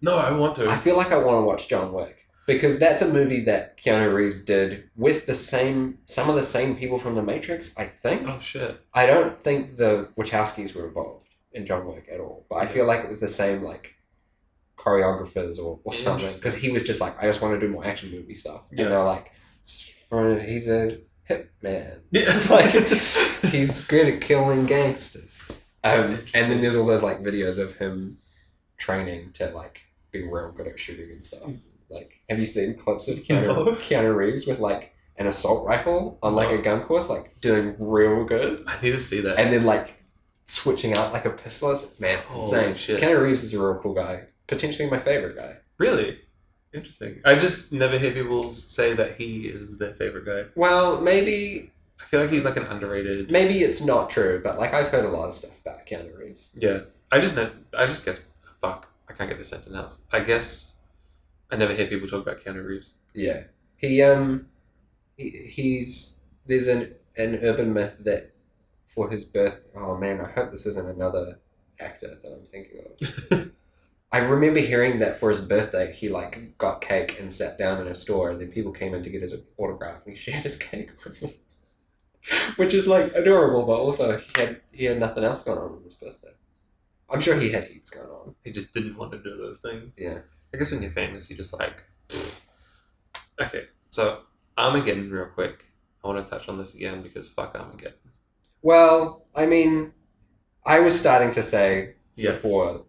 No, I want to. I feel like I want to watch John Wick. Because that's a movie that Keanu Reeves did with some of the same people from The Matrix, I think. Oh, shit. I don't think the Wachowskis were involved in John Wick at all. But I feel like it was the same, like, choreographers or something. Because he was just like, I just want to do more action movie stuff. Yeah. And they're like, he's a hip man. Yeah. Like, he's good at killing gangsters. And then there's all those, like, videos of him training to, like, be real good at shooting and stuff. Like, have you seen clips of Keanu Reeves with like an assault rifle on like a gun course, like doing real good? I need to see that. And then like switching out like a pistol. Man, it's insane. Shit. Keanu Reeves is a real cool guy. Potentially my favorite guy. Really? Interesting. I just never hear people say that he is their favorite guy. Well, maybe... I feel like he's like an underrated... Maybe it's not true, but like I've heard a lot of stuff about Keanu Reeves. Yeah. I just guess... Fuck. I can't get the sentence out. I guess... I never hear people talk about Keanu Reeves. Yeah. He's there's an urban myth that for his birth... Oh man, I hope this isn't another actor that I'm thinking of. I remember hearing that for his birthday, he like got cake and sat down in a store, and then people came in to get his autograph, and he shared his cake with me, which is like adorable. But also, he had nothing else going on his birthday. I'm sure he had heaps going on. He just didn't want to do those things. Yeah, I guess when you're famous, you just like. Pfft. Okay, so Armageddon, real quick. I want to touch on this again because fuck Armageddon. Well, I mean, I was starting to say before.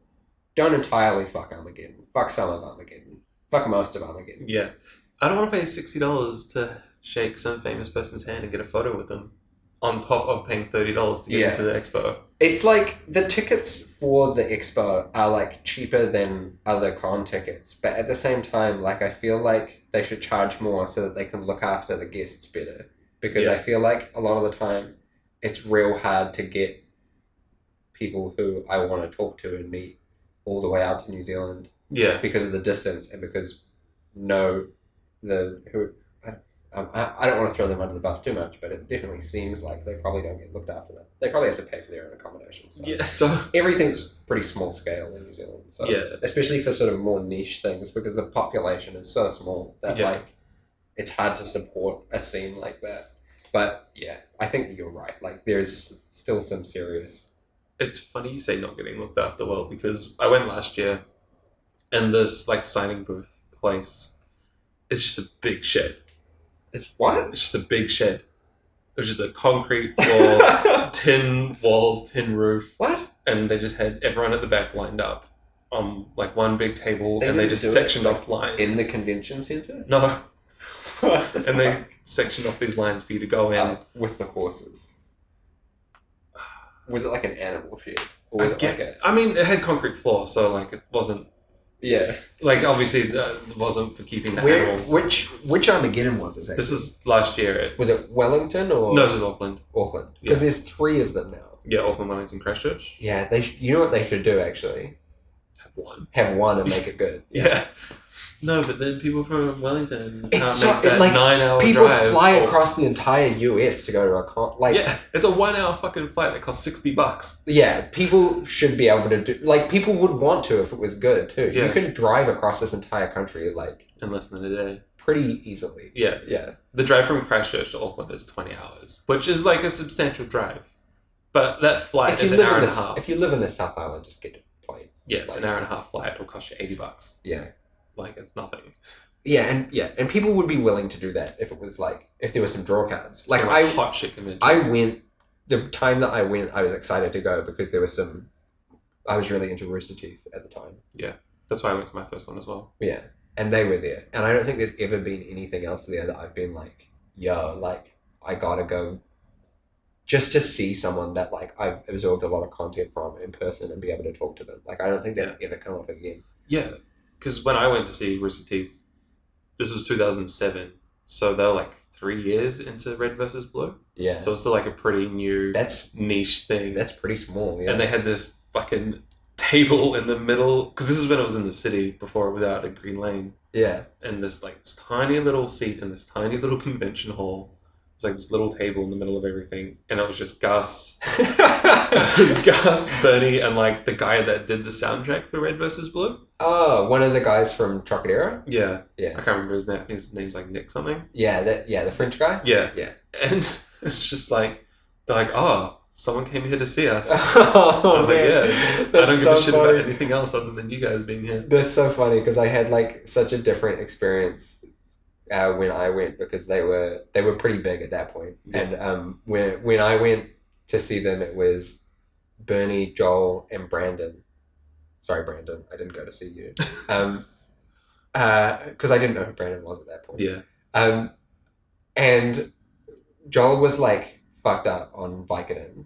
Don't entirely fuck Armageddon. Fuck some of Armageddon. Fuck most of Armageddon. Yeah. I don't want to pay $60 to shake some famous person's hand and get a photo with them on top of paying $30 to get into the expo. It's like the tickets for the expo are like cheaper than other con tickets, but at the same time, like I feel like they should charge more so that they can look after the guests better. Because I feel like a lot of the time it's real hard to get people who I want to talk to and meet all the way out to New Zealand, because of the distance and because I don't want to throw them under the bus too much, but it definitely seems like they probably don't get looked after. They probably have to pay for their own accommodation. So everything's pretty small scale in New Zealand. So especially for sort of more niche things, because the population is so small that like it's hard to support a scene like that. But yeah, I think that you're right. Like there's still some serious. It's funny you say not getting looked after well, because I went last year and this like signing booth place is just a big shed. It's what? It's just a big shed. It was just a concrete floor, tin walls, tin roof. What? And they just had everyone at the back lined up on like one big table, and they just sectioned off lines. In the convention center? No. And they sectioned off these lines for you to go in. With the horses. Was it like an animal shed? Or was I mean, it had concrete floor, so like it wasn't... Yeah. Like obviously it wasn't for keeping the animals. Which Armageddon was this? This was last year. Was it Wellington or... No, this is Auckland. Auckland. Because there's 3 of them now. Yeah, Auckland, Wellington, Christchurch. Yeah, you know what they should do actually? Have one. Have one and make it good. Yeah. No, but then people from Wellington can't It's make that 9-hour people drive. fly across the entire US to go to a con. Like, yeah, it's a 1 hour fucking flight that costs $60. yeah, people should be able to do. Like, people would want to if it was good too. Yeah. You can drive across this entire country like In less than a day. pretty easily. Yeah. Yeah. The drive from Christchurch to Auckland is 20 hours, which is like a substantial drive. But that flight is an hour and a half. If you live in the South Island, just get a plane. Yeah, it's an hour and a half flight. It'll cost you $80. Yeah. Like, it's nothing. Yeah, and people would be willing to do that if it was like if there were some draw cards. Like So, hot shit convention. I went the time that I went, I was excited to go because there was some. I was really into Rooster Teeth at the time. Yeah, that's why I went to my first one as well. Yeah, and they were there, and I don't think there's ever been anything else there that I've been like, yo, like I gotta go, just to see someone that like I've absorbed a lot of content from in person and be able to talk to them. Like I don't think that's ever come up again. Yeah, because when I went to see Rooster Teeth, this was 2007, so they were like 3 years into Red versus Blue. Yeah, So it's still like a pretty new, that's niche thing. that's pretty small. Yeah, And they had this fucking table in the middle, because this is when it was in the city before, without a Green Lane, yeah. and this like this tiny little seat in this tiny little convention hall. It's like this little table in the middle of everything, and it was just Gus. It was Gus, Bernie, and like the guy that did the soundtrack for Red versus Blue. Oh, one of the guys from Trocadero. Yeah, Yeah, I can't remember his name. I think his name's like Nick something. yeah, the French guy. Yeah, Yeah. and it's just like they're like, oh, someone came here to see us. I I was like, yeah, I don't give a shit about anything else other than you guys being here. That's so funny because I had like such a different experience when I went because they were pretty big at that point. Yeah. And when I went to see them, it was Bernie, Joel, and Brandon. Sorry, Brandon, I didn't go to see you. Because I didn't know who Brandon was at that point. Yeah, And Joel was like fucked up on Vicodin.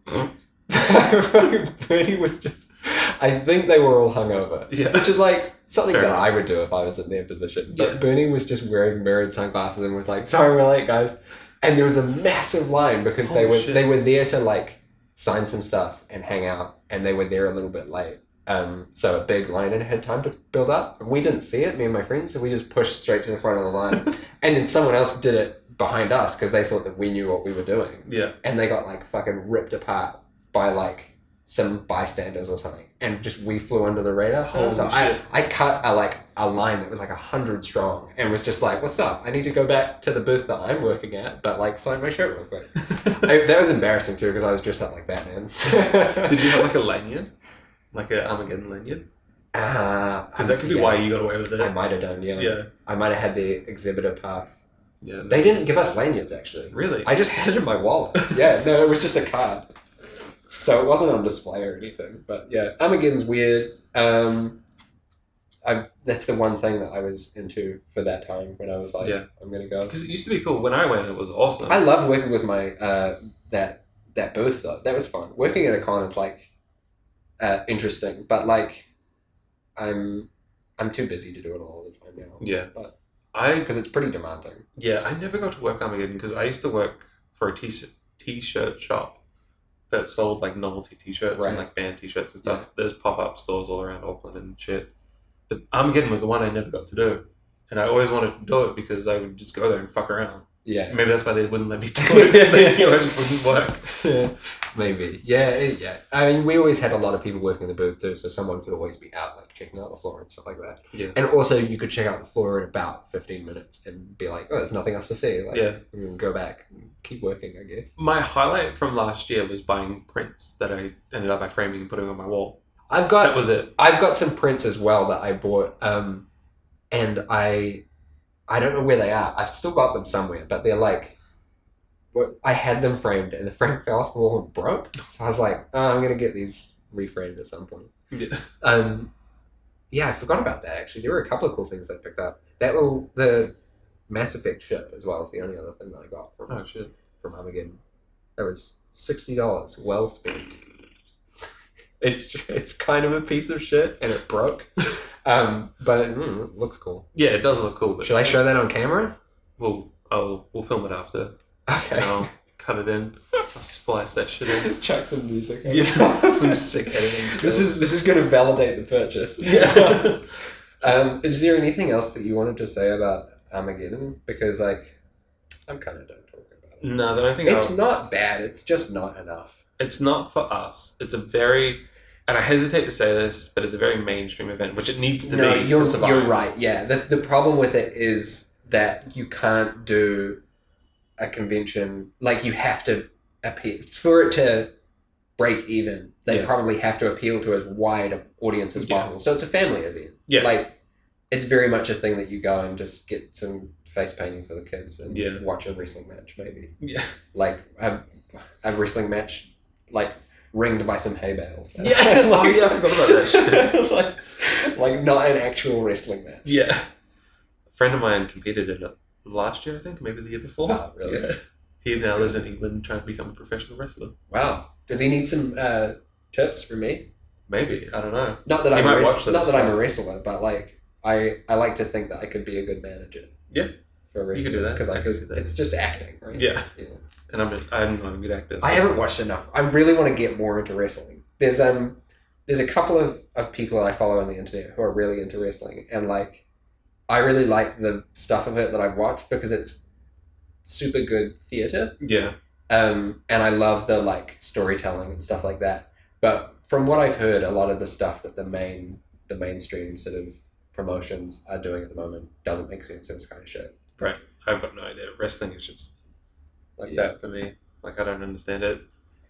Bernie was just. I think they were all hungover. Yeah. Which is like something Fair that enough. I would do if I was in their position. But Yeah. Bernie was just wearing mirrored sunglasses and was like, sorry we're late, guys. And there was a massive line because they Holy shit. were there to like sign some stuff and hang out, and they were there a little bit late. So a big line and it had time to build up. We didn't see it, me and my friends, so we just pushed straight to the front of the line. And then someone else did it behind us because they thought that we knew what we were doing. yeah. And they got like fucking ripped apart by like some bystanders or something, and just we flew under the radar. So Holy I shit. cut a line that was like 100 strong, and was just like, "What's up? I need to go back to the booth that I'm working at, but like sign my shirt real quick." That was embarrassing too because I was dressed up like Batman. Did you have like a lanyard, like an Armageddon lanyard? Because that could be why you got away with it. I might have done. Yeah. Yeah, I might have had the exhibitor pass. yeah. They didn't give us lanyards actually. Really? I just had it in my wallet. Yeah, no, it was just a card. So it wasn't on display or anything. But yeah, Armageddon's weird. That's the one thing that I was into for that time when I was like, Yeah. I'm gonna go. Because it used to be cool. When I went, it was awesome. I love working with my that booth though. That was fun. Working at a con is like interesting, but like I'm too busy to do it all the time now. Yeah. But I because it's pretty demanding. I never got to work Armageddon because I used to work for a t-shirt shop that sold like novelty t-shirts Right. and like band t-shirts and stuff. There's pop-up stores all around Auckland and shit. But Armageddon was the one I never got to do. And I always wanted to do it because I would just go there and fuck around. Yeah. Maybe that's why they wouldn't let me do it, because they knew I just wouldn't work. Yeah, maybe. Yeah. I mean, we always had a lot of people working in the booth too, so someone could always be out, like checking out the floor and stuff like that. Yeah. And also, you could check out the floor in about 15 minutes and be like, "Oh, there's nothing else to see." Like, Yeah. we can go back and keep working, I guess. My highlight from last year was buying prints that I ended up by framing and putting on my wall. I've That was it. got some prints as well that I bought, and I don't know where they are. I've still got them somewhere, but they're like. I had them framed and the frame fell off the wall and broke. So I was like, oh, I'm going to get these reframed at some point. Yeah. Yeah, I forgot about that actually. There were a couple of cool things I picked up. The Mass Effect ship as well is the only other thing that I got from Oh shit. from Armageddon. That was $60, well spent. It's kind of a piece of shit and it broke. But it looks cool. Yeah, it does look cool. But Should I show that on camera? We'll film it after. Okay. And I'll cut it in. I'll splice that shit in. Chuck some music. Yeah, some sick editing skills. This is going to validate the purchase. Yeah. Is there anything else that you wanted to say about Armageddon? Because like, I'm kind of done talking about it. No, the only thing It's not bad. It's just not enough. it's not for us. It's a very, and I hesitate to say this, but it's a very mainstream event, which it needs to be to survive. You're right. Yeah. The problem with it is that you can't do a convention, like you have to appeal for it to break even. They probably have to appeal to as wide an audience as possible. So it's a family event. Yeah. Like it's very much a thing that you go and just get some face painting for the kids and watch a wrestling match maybe. Yeah. Like a wrestling match like ringed by some hay bales. Yeah. Oh yeah, I forgot about that shit. like not an actual wrestling match. Yeah. A friend of mine competed in it last year, I think, maybe the year before. Oh, really? Yeah. He now lives in England trying to become a professional wrestler. Wow. Does he need some tips from me? Maybe. I don't know. Not that He I'm might watch this, I'm a wrestler, but like I like to think that I could be a good manager. Yeah. For a wrestler. You could do that. Because I can see that. it's just acting, right? Yeah. And I'm not a good actor. So. I haven't watched enough. I really want to get more into wrestling. There's a couple of people that I follow on the internet who are really into wrestling, and like I really like the stuff of it that I've watched because it's super good theater. Yeah. And I love the like storytelling and stuff like that. But from what I've heard, a lot of the stuff that the mainstream sort of promotions are doing at the moment doesn't make sense. It's kind of shit. Right. I've got no idea. Wrestling is just like that for me. Like I don't understand it.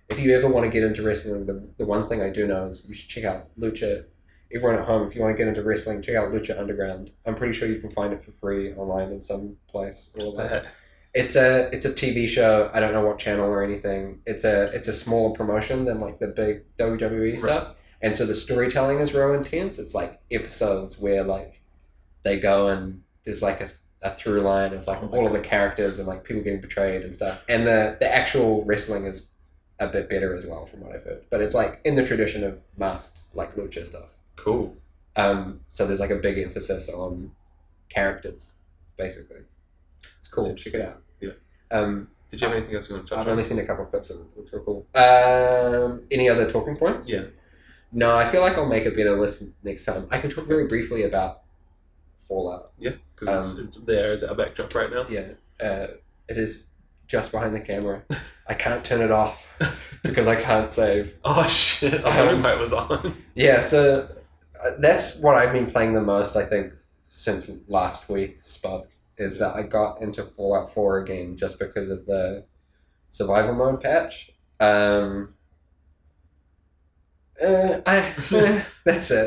If you ever want to get into wrestling, the one thing I do know is you should check out Lucha. Everyone at home, if you want to get into wrestling, check out Lucha Underground. I'm pretty sure you can find it for free online in some place. What's that? It's a TV show. I don't know what channel or anything. It's a smaller promotion than like the big WWE stuff. Right. And so the storytelling is real intense. It's like episodes where like they go and there's like a through line of like all of the characters and like people getting betrayed and stuff. And the actual wrestling is a bit better as well from what I've heard. But it's like in the tradition of masked like lucha stuff. Cool. So there's like a big emphasis on characters, basically. It's cool. Check it out. Yeah. Did you have anything else you want to talk about? I've only seen a couple of clips of it. It looks real cool. Any other talking points? Yeah. No, I feel like I'll make a better list next time. I can talk very briefly about Fallout. Yeah, because it's there as our backdrop right now. Yeah. It is just behind the camera. I can't turn it off because I can't save. Oh shit! I was wondering why it was on. Yeah, so that's what I've been playing the most, I think, since last we spoke, is that I got into Fallout 4 again just because of the survival mode patch. That's it.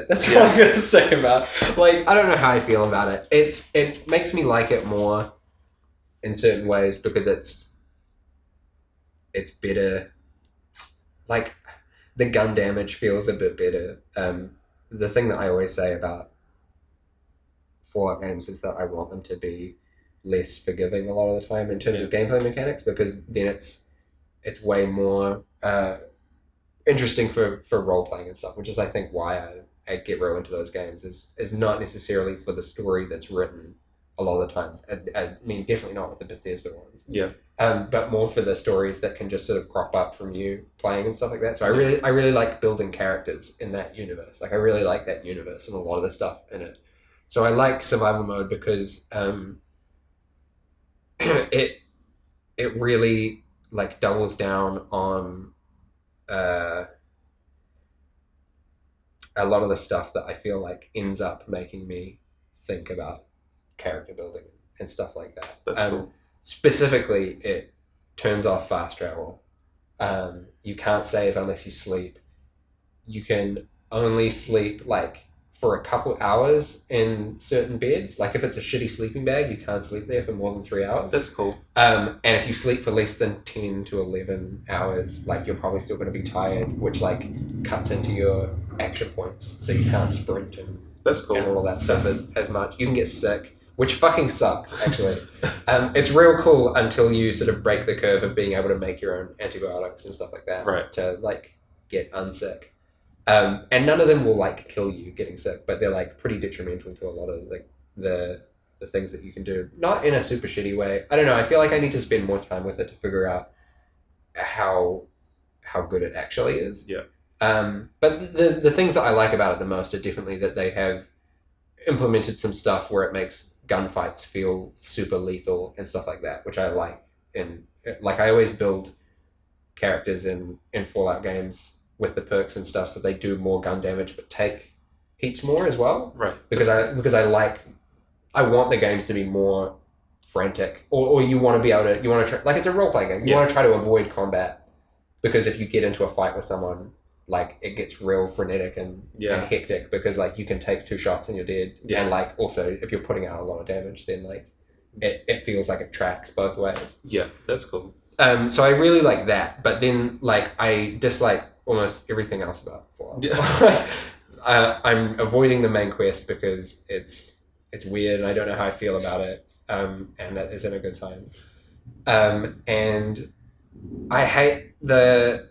That's what I'm gonna say about it. Like, I don't know how I feel about it. It makes me like it more in certain ways because it's better. Like, the gun damage feels a bit better. The thing that I always say about Fallout games is that I want them to be less forgiving a lot of the time in terms of gameplay mechanics, because then it's way more interesting for role playing and stuff, which is I think why I get real into those games is not necessarily for the story that's written a lot of the times. I mean, definitely not with the Bethesda ones. Yeah. But more for the stories that can just sort of crop up from you playing and stuff like that. So I really like building characters in that universe. Like I really like that universe and a lot of the stuff in it. So I like survival mode because it really like doubles down on a lot of the stuff that I feel like ends up making me think about character building and stuff like that. That's cool. Specifically, it turns off fast travel. You can't save unless you sleep. You can only sleep like for a couple hours in certain beds. Like if it's a shitty sleeping bag, you can't sleep there for more than 3 hours. That's cool. And if you sleep for less than 10 to 11 hours, like you're probably still going to be tired, which like cuts into your action points. So you can't sprint and that's cool. And all that stuff as much. You can get sick, which fucking sucks, actually. It's real cool until you sort of break the curve of being able to make your own antibiotics and stuff like that. Right. To like get unsick. And none of them will like kill you getting sick, but they're like pretty detrimental to a lot of like the things that you can do. Not in a super shitty way. I don't know. I feel like I need to spend more time with it to figure out how good it actually is. Yeah. But the things that I like about it the most are definitely that they have implemented some stuff where it makes gunfights feel super lethal and stuff like that, which I like. And like I always build characters in Fallout games with the perks and stuff so they do more gun damage but take heaps more as well. Right. Because I want the games to be more frantic, or you want to be able to, you want to try, like it's a role playing game. You want to try to avoid combat because if you get into a fight with someone, like it gets real frenetic and hectic because like you can take 2 shots and you're dead. Yeah. And like also if you're putting out a lot of damage, then like it feels like it tracks both ways. Yeah, that's cool. So I really like that, but then like I dislike almost everything else about Fallout. Yeah. I'm avoiding the main quest because it's weird and I don't know how I feel about it, and that isn't a good sign. And I hate the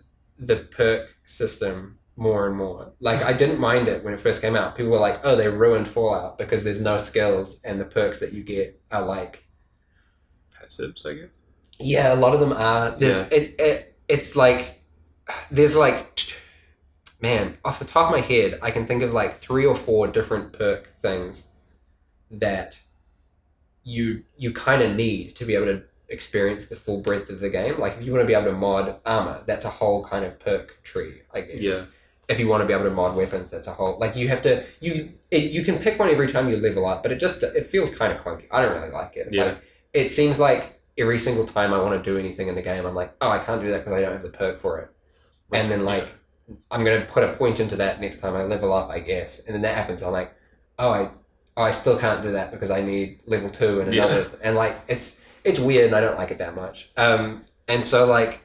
perk system more and more. Like I didn't mind it when it first came out. People were like, "Oh, they ruined Fallout because there's no skills and the perks that you get are like passives, I guess." Yeah, a lot of them are. It's like there's like, man, off the top of my head, I can think of like 3 or 4 different perk things that you kind of need to be able to experience the full breadth of the game. Like if you want to be able to mod armor, that's a whole kind of perk tree, I guess. Yeah. If you want to be able to mod weapons, that's a whole, like you have to, you can pick one every time you level up, but it feels kind of clunky. I don't really like it. Yeah. Like, it seems like every single time I want to do anything in the game, I'm like, oh, I can't do that because I don't have the perk for it. Right. And then like, I'm going to put a point into that next time I level up, I guess. And then that happens. I'm like, I still can't do that because I need level 2 and another. Yeah. And like, it's weird and I don't like it that much. And so like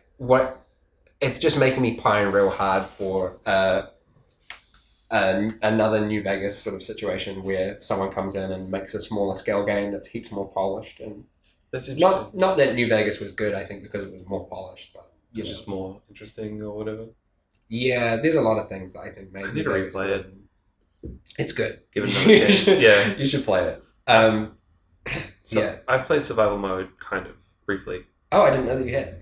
it's just making me pine real hard for another New Vegas sort of situation where someone comes in and makes a smaller scale game that's heaps more polished. And that's interesting. Not that New Vegas was good, I think, because it was more polished, but it's just more interesting or whatever. Yeah, there's a lot of things that I think made I need to replay it. It's good. Give it another chance. Yeah, you should play it. I've played survival mode kind of briefly. Oh, I didn't know that you had.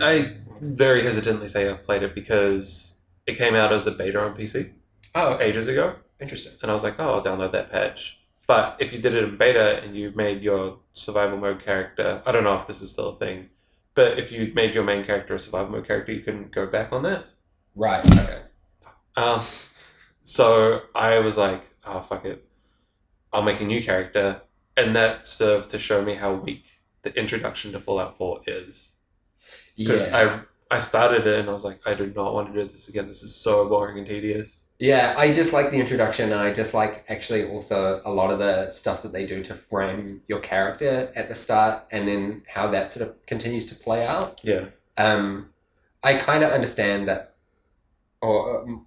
I very hesitantly say I've played it because it came out as a beta on PC. Oh, okay. Ages ago. Interesting. And I was like, oh, I'll download that patch. But if you did it in beta and you made your survival mode character, I don't know if this is still a thing, but if you made your main character a survival mode character, you couldn't go back on that. Right. Okay. So I was like, oh, fuck it. I'll make a new character. And that served to show me how weak the introduction to Fallout 4 is. Because I started it and I was like, I do not want to do this again. This is so boring and tedious. Yeah, I dislike the introduction and I dislike actually also a lot of the stuff that they do to frame your character at the start and then how that sort of continues to play out. Yeah. I kind of understand that, or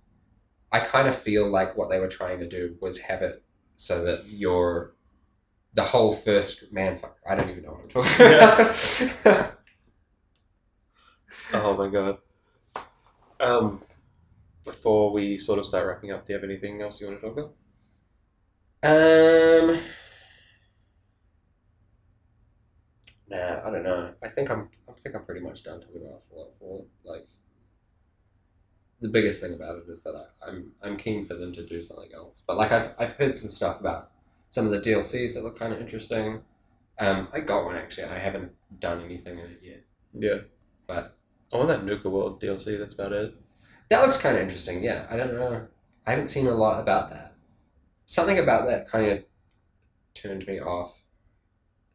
I kind of feel like what they were trying to do was have it so that the whole first fuck, I don't even know what I'm talking about. Oh my god. Before we sort of start wrapping up, do you have anything else you want to talk about? Nah, I don't know. I think I'm pretty much done talking about Fallout 4. Like, the biggest thing about it is that I'm keen for them to do something else. But like I've heard some stuff about some of the DLCs that look kind of interesting. I got one actually, and I haven't done anything in it yet. Yeah, but I want that Nuka World DLC. That's about it. That looks kind of interesting. Yeah, I don't know. I haven't seen a lot about that. Something about that kind of turned me off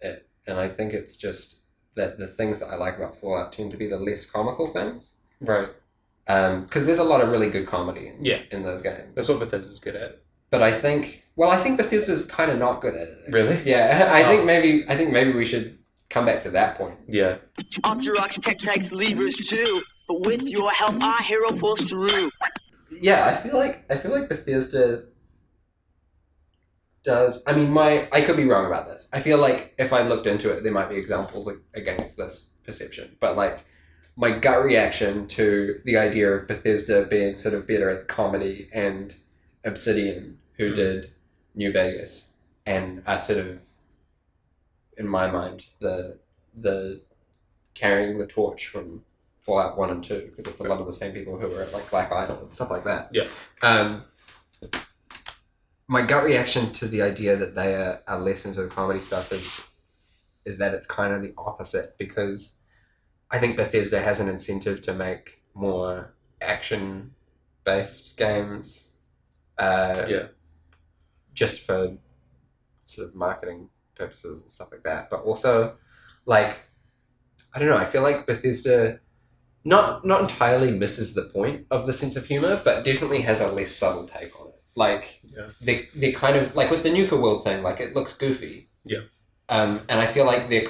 it, and I think it's just that the things that I like about Fallout tend to be the less comical things. Right. Because there's a lot of really good comedy in those games. That's what Bethesda's good at. But I think Bethesda's kind of not good at it. Actually. Really? Yeah, I think maybe we should come back to that point. Yeah. Octorock's Tech-Tike's levers too, but with your help, our hero pulls through. Yeah, I feel like Bethesda does. I mean, I could be wrong about this. I feel like if I looked into it, there might be examples against this perception. But like, my gut reaction to the idea of Bethesda being sort of better at comedy and Obsidian, who did New Vegas, and are sort of, in my mind, the carrying the torch from Fallout 1 and 2, because it's a lot of the same people who were at like Black Isle and stuff like that. Yeah. My gut reaction to the idea that they are less into the comedy stuff is that it's kind of the opposite, because I think Bethesda has an incentive to make more action-based games. Just for sort of marketing purposes and stuff like that. But also, like, I don't know, I feel like Bethesda not entirely misses the point of the sense of humor, but definitely has a less subtle take on it. Like, they kind of, like with the Nuka World thing, like, it looks goofy. Yeah. And I feel like they're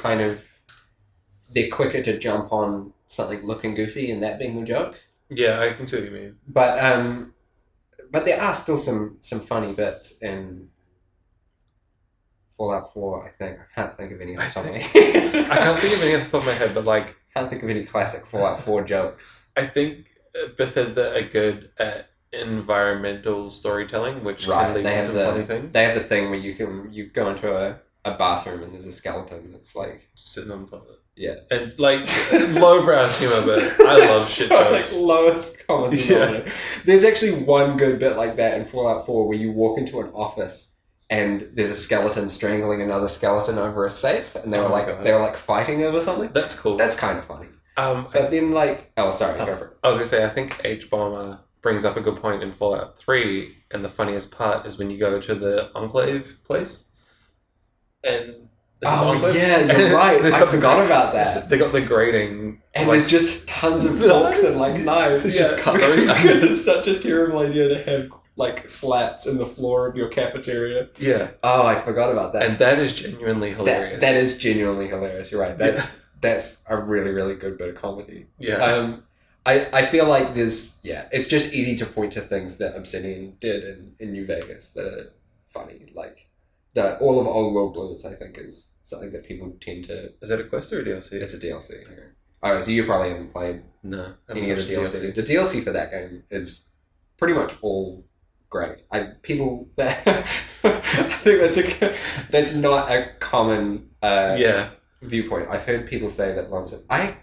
quicker to jump on something looking goofy and that being a joke. Yeah, I can see what you mean. But there are still some funny bits in Fallout 4, I think. I can't think of any off the top of my head. I can't think of any off the top of my head, but like... I can't think of any classic Fallout 4 jokes. I think Bethesda are good at environmental storytelling, which can lead to some funny things. They have the thing where you go into a bathroom and there's a skeleton that's like... sitting on the toilet. Yeah. And like, lowbrow humour, but I love shit jokes. Like, lowest common denominator. There's actually one good bit like that in Fallout 4 where you walk into an office and there's a skeleton strangling another skeleton over a safe, and they were like fighting over something. That's cool. That's kind of funny. But then like, go for it. I was gonna say, I think H-Bomber brings up a good point in Fallout 3, and the funniest part is when you go to the Enclave place, and yeah, you're right. I forgot about that. They got the grating, and like, there's just tons of forks and like knives. It's just cutlery. Because it's such a terrible idea to have like slats in the floor of your cafeteria. Yeah. Oh, I forgot about that. And that is genuinely hilarious. That is genuinely hilarious. You're right. That's a really, really good bit of comedy. Yeah. I feel like it's just easy to point to things that Obsidian did in New Vegas that are funny. Like all of Old World Blues, I think, is something that people tend to... Is that a quest or a DLC? It's a DLC. Okay. Alright, so you probably haven't played any of the DLC. The DLC for that game is pretty much all great. I think that's not a common viewpoint. I've heard people say that Lonesome... I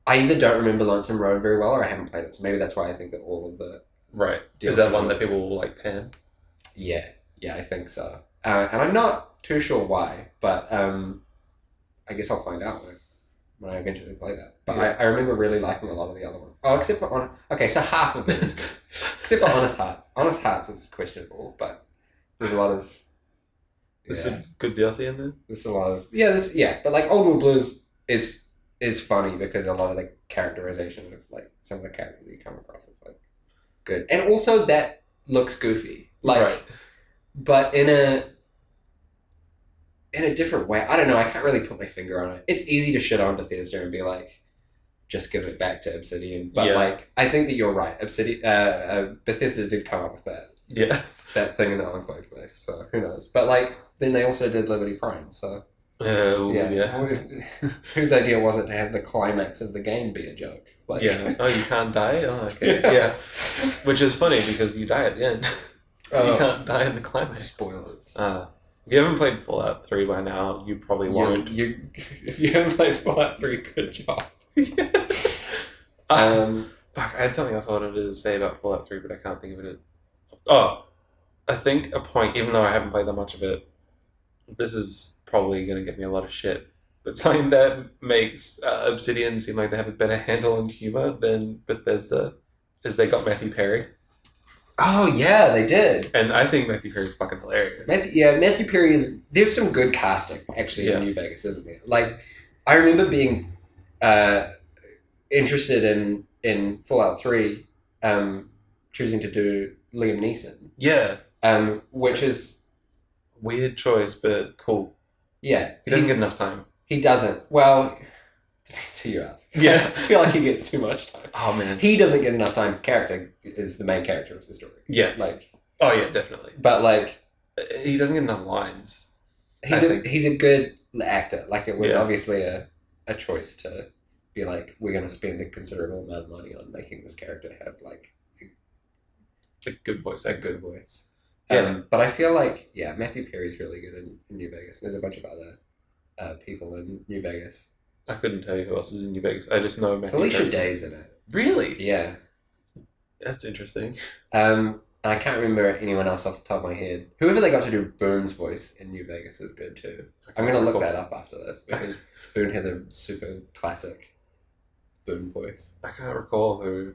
either don't remember Lonesome Road very well, or I haven't played it, so maybe that's why I think that all of the... Right. DLC is that one that people will like pan? Yeah, I think so. And I'm not too sure why, but I guess I'll find out when I eventually play that. But I remember really liking a lot of the other ones. Oh, except for so half of it is good. Except for Honest Hearts. Honest Hearts is questionable, but there's a lot of... There's some good DLC in there? There's a lot of... but like Old World Blues is funny because a lot of the characterization of like some of the characters you come across is like good. And also that looks goofy. Like, right. But in a different way. I don't know, I can't really put my finger on it. It's easy to shit on Bethesda and be like, just give it back to Obsidian. But like, I think that you're right. Bethesda did come up with that. Yeah. That thing in the Enclave place, so who knows. But like, then they also did Liberty Prime, so... Whose idea was it to have the climax of the game be a joke? Like, Oh, you can't die? Oh, okay. Yeah. Which is funny because you die at the end. You can't die in the climax. Spoilers. If you haven't played Fallout 3 by now, you probably won't. If you haven't played Fallout 3, good job. Fuck, I had something else I wanted to say about Fallout 3, but I can't think of it. Oh, I think a point, even though I haven't played that much of it, this is probably going to get me a lot of shit, but something that makes Obsidian seem like they have a better handle on humor than Bethesda is they got Matthew Perry. Oh, yeah, they did. And I think Matthew Perry is fucking hilarious. Matthew Perry is... There's some good casting, actually, in New Vegas, isn't there? Like, I remember being interested in Fallout 3, choosing to do Liam Neeson. Yeah. Which is... Weird choice, but cool. Yeah. He doesn't get enough time. He doesn't. Well... Depends who you ask. Yeah. I feel like he gets too much time. Oh, man. He doesn't get enough time. His character is the main character of the story. Yeah. Like... Oh, yeah, definitely. But, like... He doesn't get enough lines. He's a good actor. Like, it was obviously a choice to be like, we're going to spend a considerable amount of money on making this character have, like... A good voice. A good voice. Yeah. But I feel like, Matthew Perry's really good in New Vegas. There's a bunch of other people in New Vegas. I couldn't tell you who else is in New Vegas. I just know Matthew Felicia Perry. Day's in it. Really? Yeah. That's interesting. I can't remember anyone else off the top of my head. Whoever they got to do Boone's voice in New Vegas is good too. I'm going to look that up after this because Boone has a super classic Boone voice. I can't recall Boone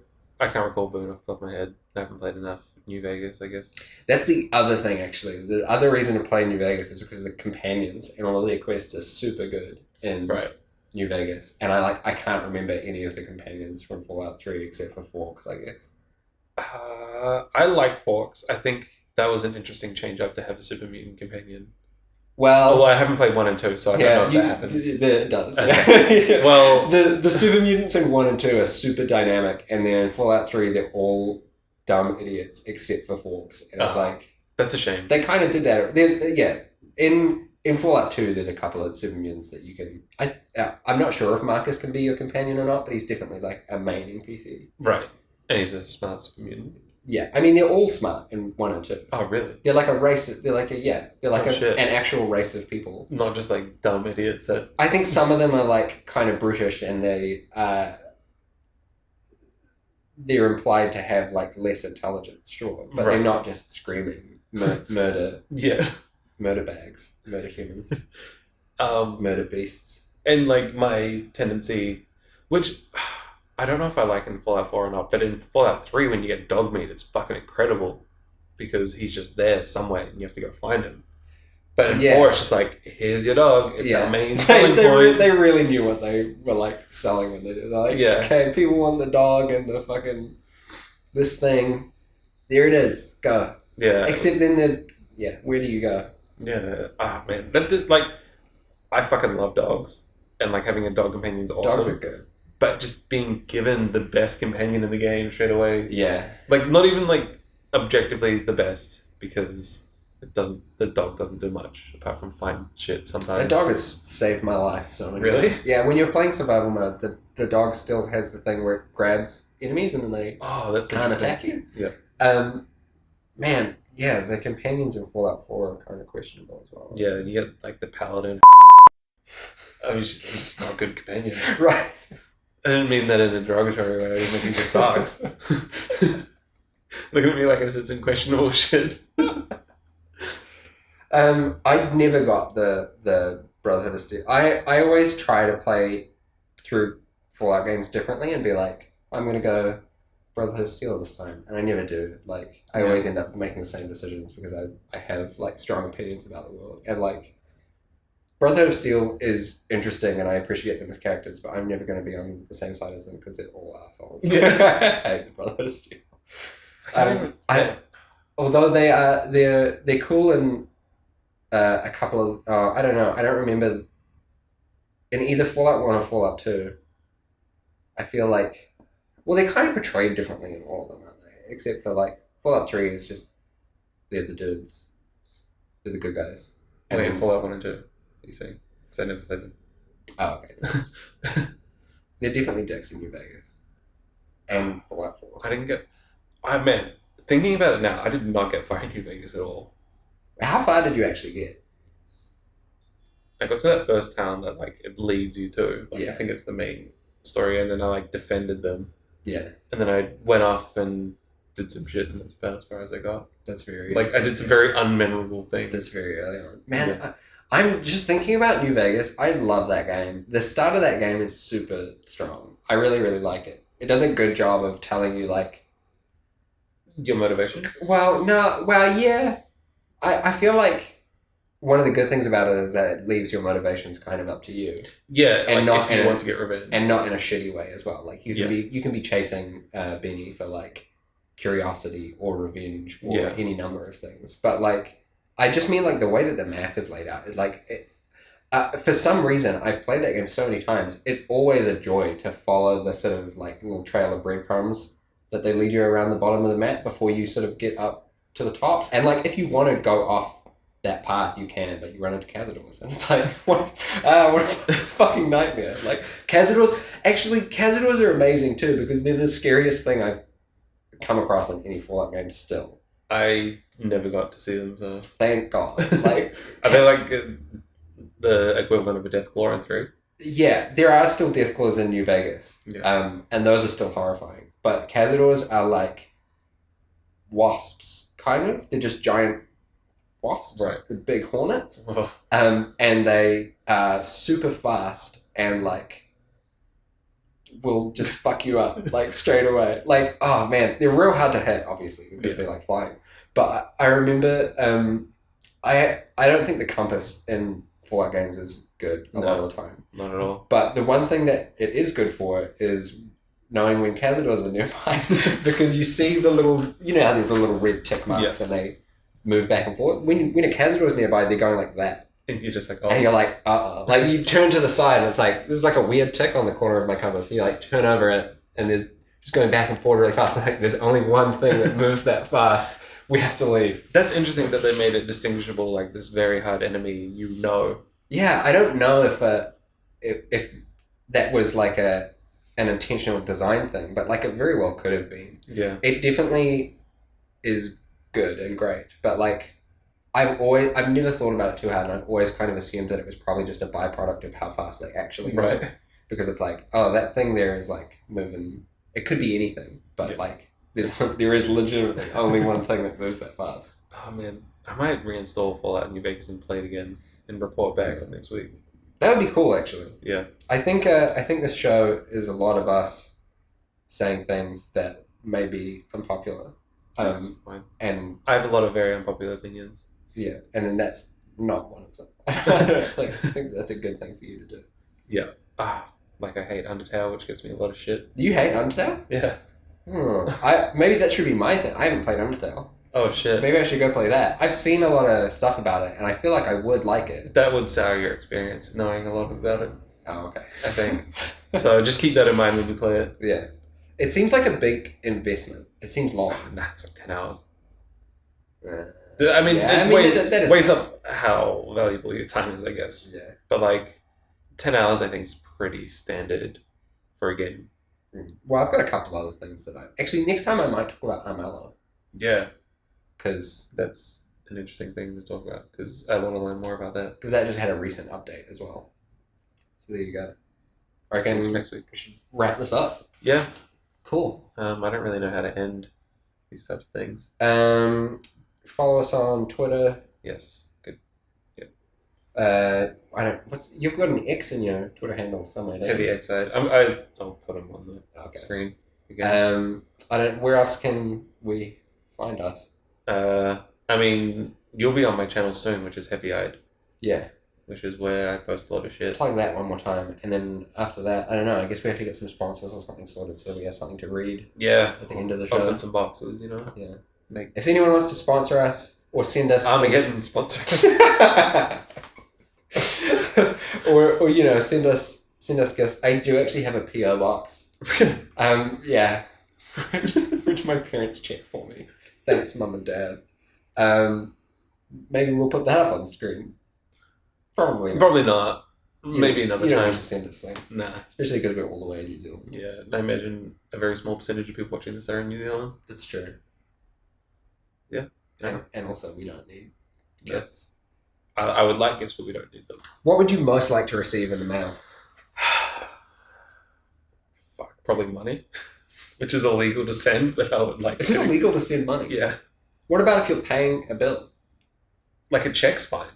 off the top of my head. I haven't played enough New Vegas, I guess. That's the other thing, actually. The other reason to play New Vegas is because the companions and all of their quests are super good in New Vegas. And I can't remember any of the companions from Fallout 3 except for Forks, I guess. I like Forks. I think that was an interesting change up to have a super mutant companion. Well, although I haven't played 1 and 2, so I don't know if that happens. It does. Okay. Well, the super mutants in 1 and 2 are super dynamic, and then in Fallout 3 they're all dumb idiots except for Forks. And it's like that's a shame. They kind of did that. In Fallout 2 there's a couple of super mutants that you can. I'm not sure if Marcus can be your companion or not, but he's definitely like a main NPC. Right. And he's a smart super mutant. Yeah, I mean they're all smart in 1 and 2. Oh, really? They're like a race. They're like an actual race of people. Not just like dumb idiots that. I think some of them are like kind of brutish, and they're implied to have like less intelligence, sure, but they're not just screaming murder. Yeah. Murder bags, murder humans, murder beasts, and like my tendency, which. I don't know if I like in Fallout 4 or not, but in Fallout 3, when you get dog meat, it's fucking incredible because he's just there somewhere and you have to go find him. But in 4, it's just like, here's your dog. It's our main selling point. They really knew what they were like selling when they did it. Like, okay, people want the dog and the fucking this thing. There it is. Go. Yeah. Except then where do you go? Yeah. Ah, man. Like, I fucking love dogs. And like having a dog companion is awesome. Dogs are good. But just being given the best companion in the game straight away. Yeah. Like, not even, like, objectively the best, because the dog doesn't do much, apart from find shit sometimes. A dog has saved my life, so... Really? Yeah, when you're playing survival mode, the dog still has the thing where it grabs enemies and then they can't attack you. Yeah. Man, yeah, the companions in Fallout 4 are kind of questionable as well. Yeah, and you get, like, the paladin. I mean, he's just not a good companion. Right. I didn't mean that in a derogatory way. I just mean he just sucks. Look at me like I said some questionable shit. I never got the Brotherhood of Steel. I always try to play through Fallout games differently and be like, I'm going to go Brotherhood of Steel this time. And I never do. Like, I always end up making the same decisions because I have, like, strong opinions about the world. And, like, Brotherhood of Steel is interesting and I appreciate them as characters, but I'm never going to be on the same side as them because they're all assholes. Yeah. I hate Brotherhood of Steel. Although they're cool in a couple of I don't know. I don't remember in either Fallout 1 or Fallout 2. I feel like they're kind of portrayed differently in all of them, aren't they? Except for like Fallout 3 is just they're the dudes. They're the good guys. And in Fallout 1 and 2, you saying? Because I never played them. Oh, okay. They're definitely dicks in New Vegas. And Fallout 4. I didn't get... man, thinking about it now, I did not get far in New Vegas at all. How far did you actually get? I got to that first town that like it leads you to. Like, I think it's the main story, and then I like defended them. Yeah. And then I went off and did some shit, and that's about as far as I got. That's very... Like, I did some very unmemorable things. That's very early on. Man, I'm just thinking about New Vegas. I love that game. The start of that game is super strong. I really, really like it. It does a good job of telling you, like... Your motivation? Yeah. I feel like one of the good things about it is that it leaves your motivations kind of up to you. Yeah, and like not if you want to get revenge. And not in a shitty way as well. Like, you can be chasing Benny for, like, curiosity or revenge or any number of things. But, like... I just mean, like, the way that the map is laid out. For some reason, I've played that game so many times, it's always a joy to follow the sort of, like, little trail of breadcrumbs that they lead you around the bottom of the map before you sort of get up to the top. And, like, if you want to go off that path, you can, but you run into Cazadors. And it's like, what a fucking nightmare. Like, Cazadors are amazing, too, because they're the scariest thing I've come across in any Fallout game still. I never got to see them, so... Thank God. Like, are they like the equivalent of a Death Claw in 3? Yeah, there are still death claws in New Vegas. Yeah. And those are still horrifying. But cazadors are like wasps, kind of. They're just giant wasps, Right. with big hornets. Oh. And they are super fast and like will just fuck you up like straight away. Like, oh man, they're real hard to hit, obviously, because they're like flying. But I remember, I don't think the compass in Fallout games is good a lot of the time. Not at all. But the one thing that it is good for is knowing when cazadors are nearby, because you see the little, you know how there's the little red tick marks and they move back and forth. When a cazador is nearby, they're going like that. And you're just like, oh. And you're like, like you turn to the side and it's like, there's like a weird tick on the corner of my compass. You like turn over it and they're just going back and forth really fast. Like, there's only one thing that moves that fast. We have to leave. That's interesting that they made it distinguishable, like this very hard enemy, you know. Yeah, I don't know if that was like an intentional design thing, but like it very well could have been. Yeah. It definitely is good and great, but like I've never thought about it too hard, and I've always kind of assumed that it was probably just a byproduct of how fast they actually go. Right. Because it's like, oh, that thing there is like moving. It could be anything, but like there is legitimately only one thing that moves that fast. Oh man, I might reinstall Fallout New Vegas and play it again and report back next week. That would be cool, actually. Yeah. I think this show is a lot of us saying things that may be unpopular. That's fine. And I have a lot of very unpopular opinions. yeah, and then that's not one of them. Like, I think that's a good thing for you to do. Yeah. Like I hate Undertale, which gets me a lot of shit. Do you hate Undertale? Yeah. Maybe that should be my thing. I haven't played Undertale. Oh shit. Maybe I should go play that. I've seen a lot of stuff about it, and I feel like I would like it. That would sour your experience, knowing a lot about it. Oh, okay. I think. So just keep that in mind when you play it. Yeah. It seems like a big investment. It seems long. That's like 10 hours. Yeah. I mean, Yeah, that is weighs up how valuable your time is, I guess. Yeah. But like, 10 hours I think is pretty standard for a game. Well, I've got a couple other things that actually, next time I might talk about Armello. Yeah. Because That's an interesting thing to talk about, because I want to learn more about that. that just had a recent update as well. So there you go. I reckon Next week. we should wrap this up. Yeah. Cool. I don't really know how to end these types of things. Follow us on Twitter. Yes. Good. You've got an X in your Twitter handle somewhere, don't Heavy you? X-side. I'll put them on the screen again. Where else can we find us? I mean, you'll be on my channel soon, which is Heavy-Eyed, Yeah. which is where I post a lot of shit. Plug that one more time, and then after that, I don't know, I guess we have to get some sponsors or something sorted so we have something to read Yeah. at the end of the show. Open some boxes, you know? Yeah. Make If anyone wants to sponsor us or send us Armageddon sponsors. or you know, send us gifts. I do actually have a PO box. Yeah. Which my parents check for me. Thanks, Mum and Dad. Maybe we'll put that up on the screen. Probably not. Probably not. Maybe another you don't time. need to send us things. Nah. Especially because we're all the way in New Zealand. Yeah, I imagine a very small percentage of people watching this are in New Zealand. That's true. Yeah. And also, we don't need Yeah. gifts. I would like gifts, but we don't need them. What would you most like to receive in the mail? Fuck, probably money, which is illegal to send, but I would like Is to. it illegal to send money? Yeah. What about if you're paying a bill? Like a check's fine,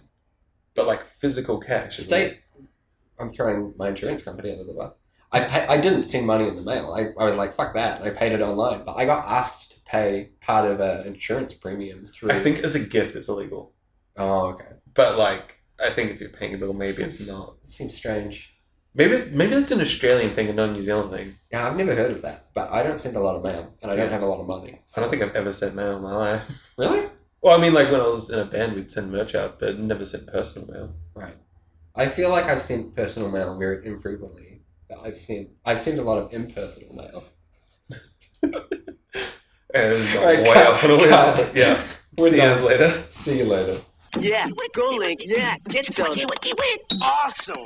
but like physical cash. State. I'm throwing my insurance company under the bus. I didn't send money in the mail. I was like, fuck that. And I paid it online. But I got asked to pay part of an insurance premium through... I think as a gift it's illegal. Oh, okay. But like, I think if you're paying a bill, maybe it's not. It seems strange. Maybe that's an Australian thing and not a New Zealand thing. Yeah, I've never heard of that. But I don't send a lot of mail. And I don't have a lot of money. I don't think I've ever sent mail in my life. Really? Well, I mean, like when I was in a band, we'd send merch out, but never sent personal mail. Right. I feel like I've sent personal mail very infrequently. But I've sent a lot of impersonal mail. And Alright, way cut, up on a weird cut. topic. Yeah. We're See you guys done. later. See you later. Yeah, go Link. Yeah, get some. Awesome.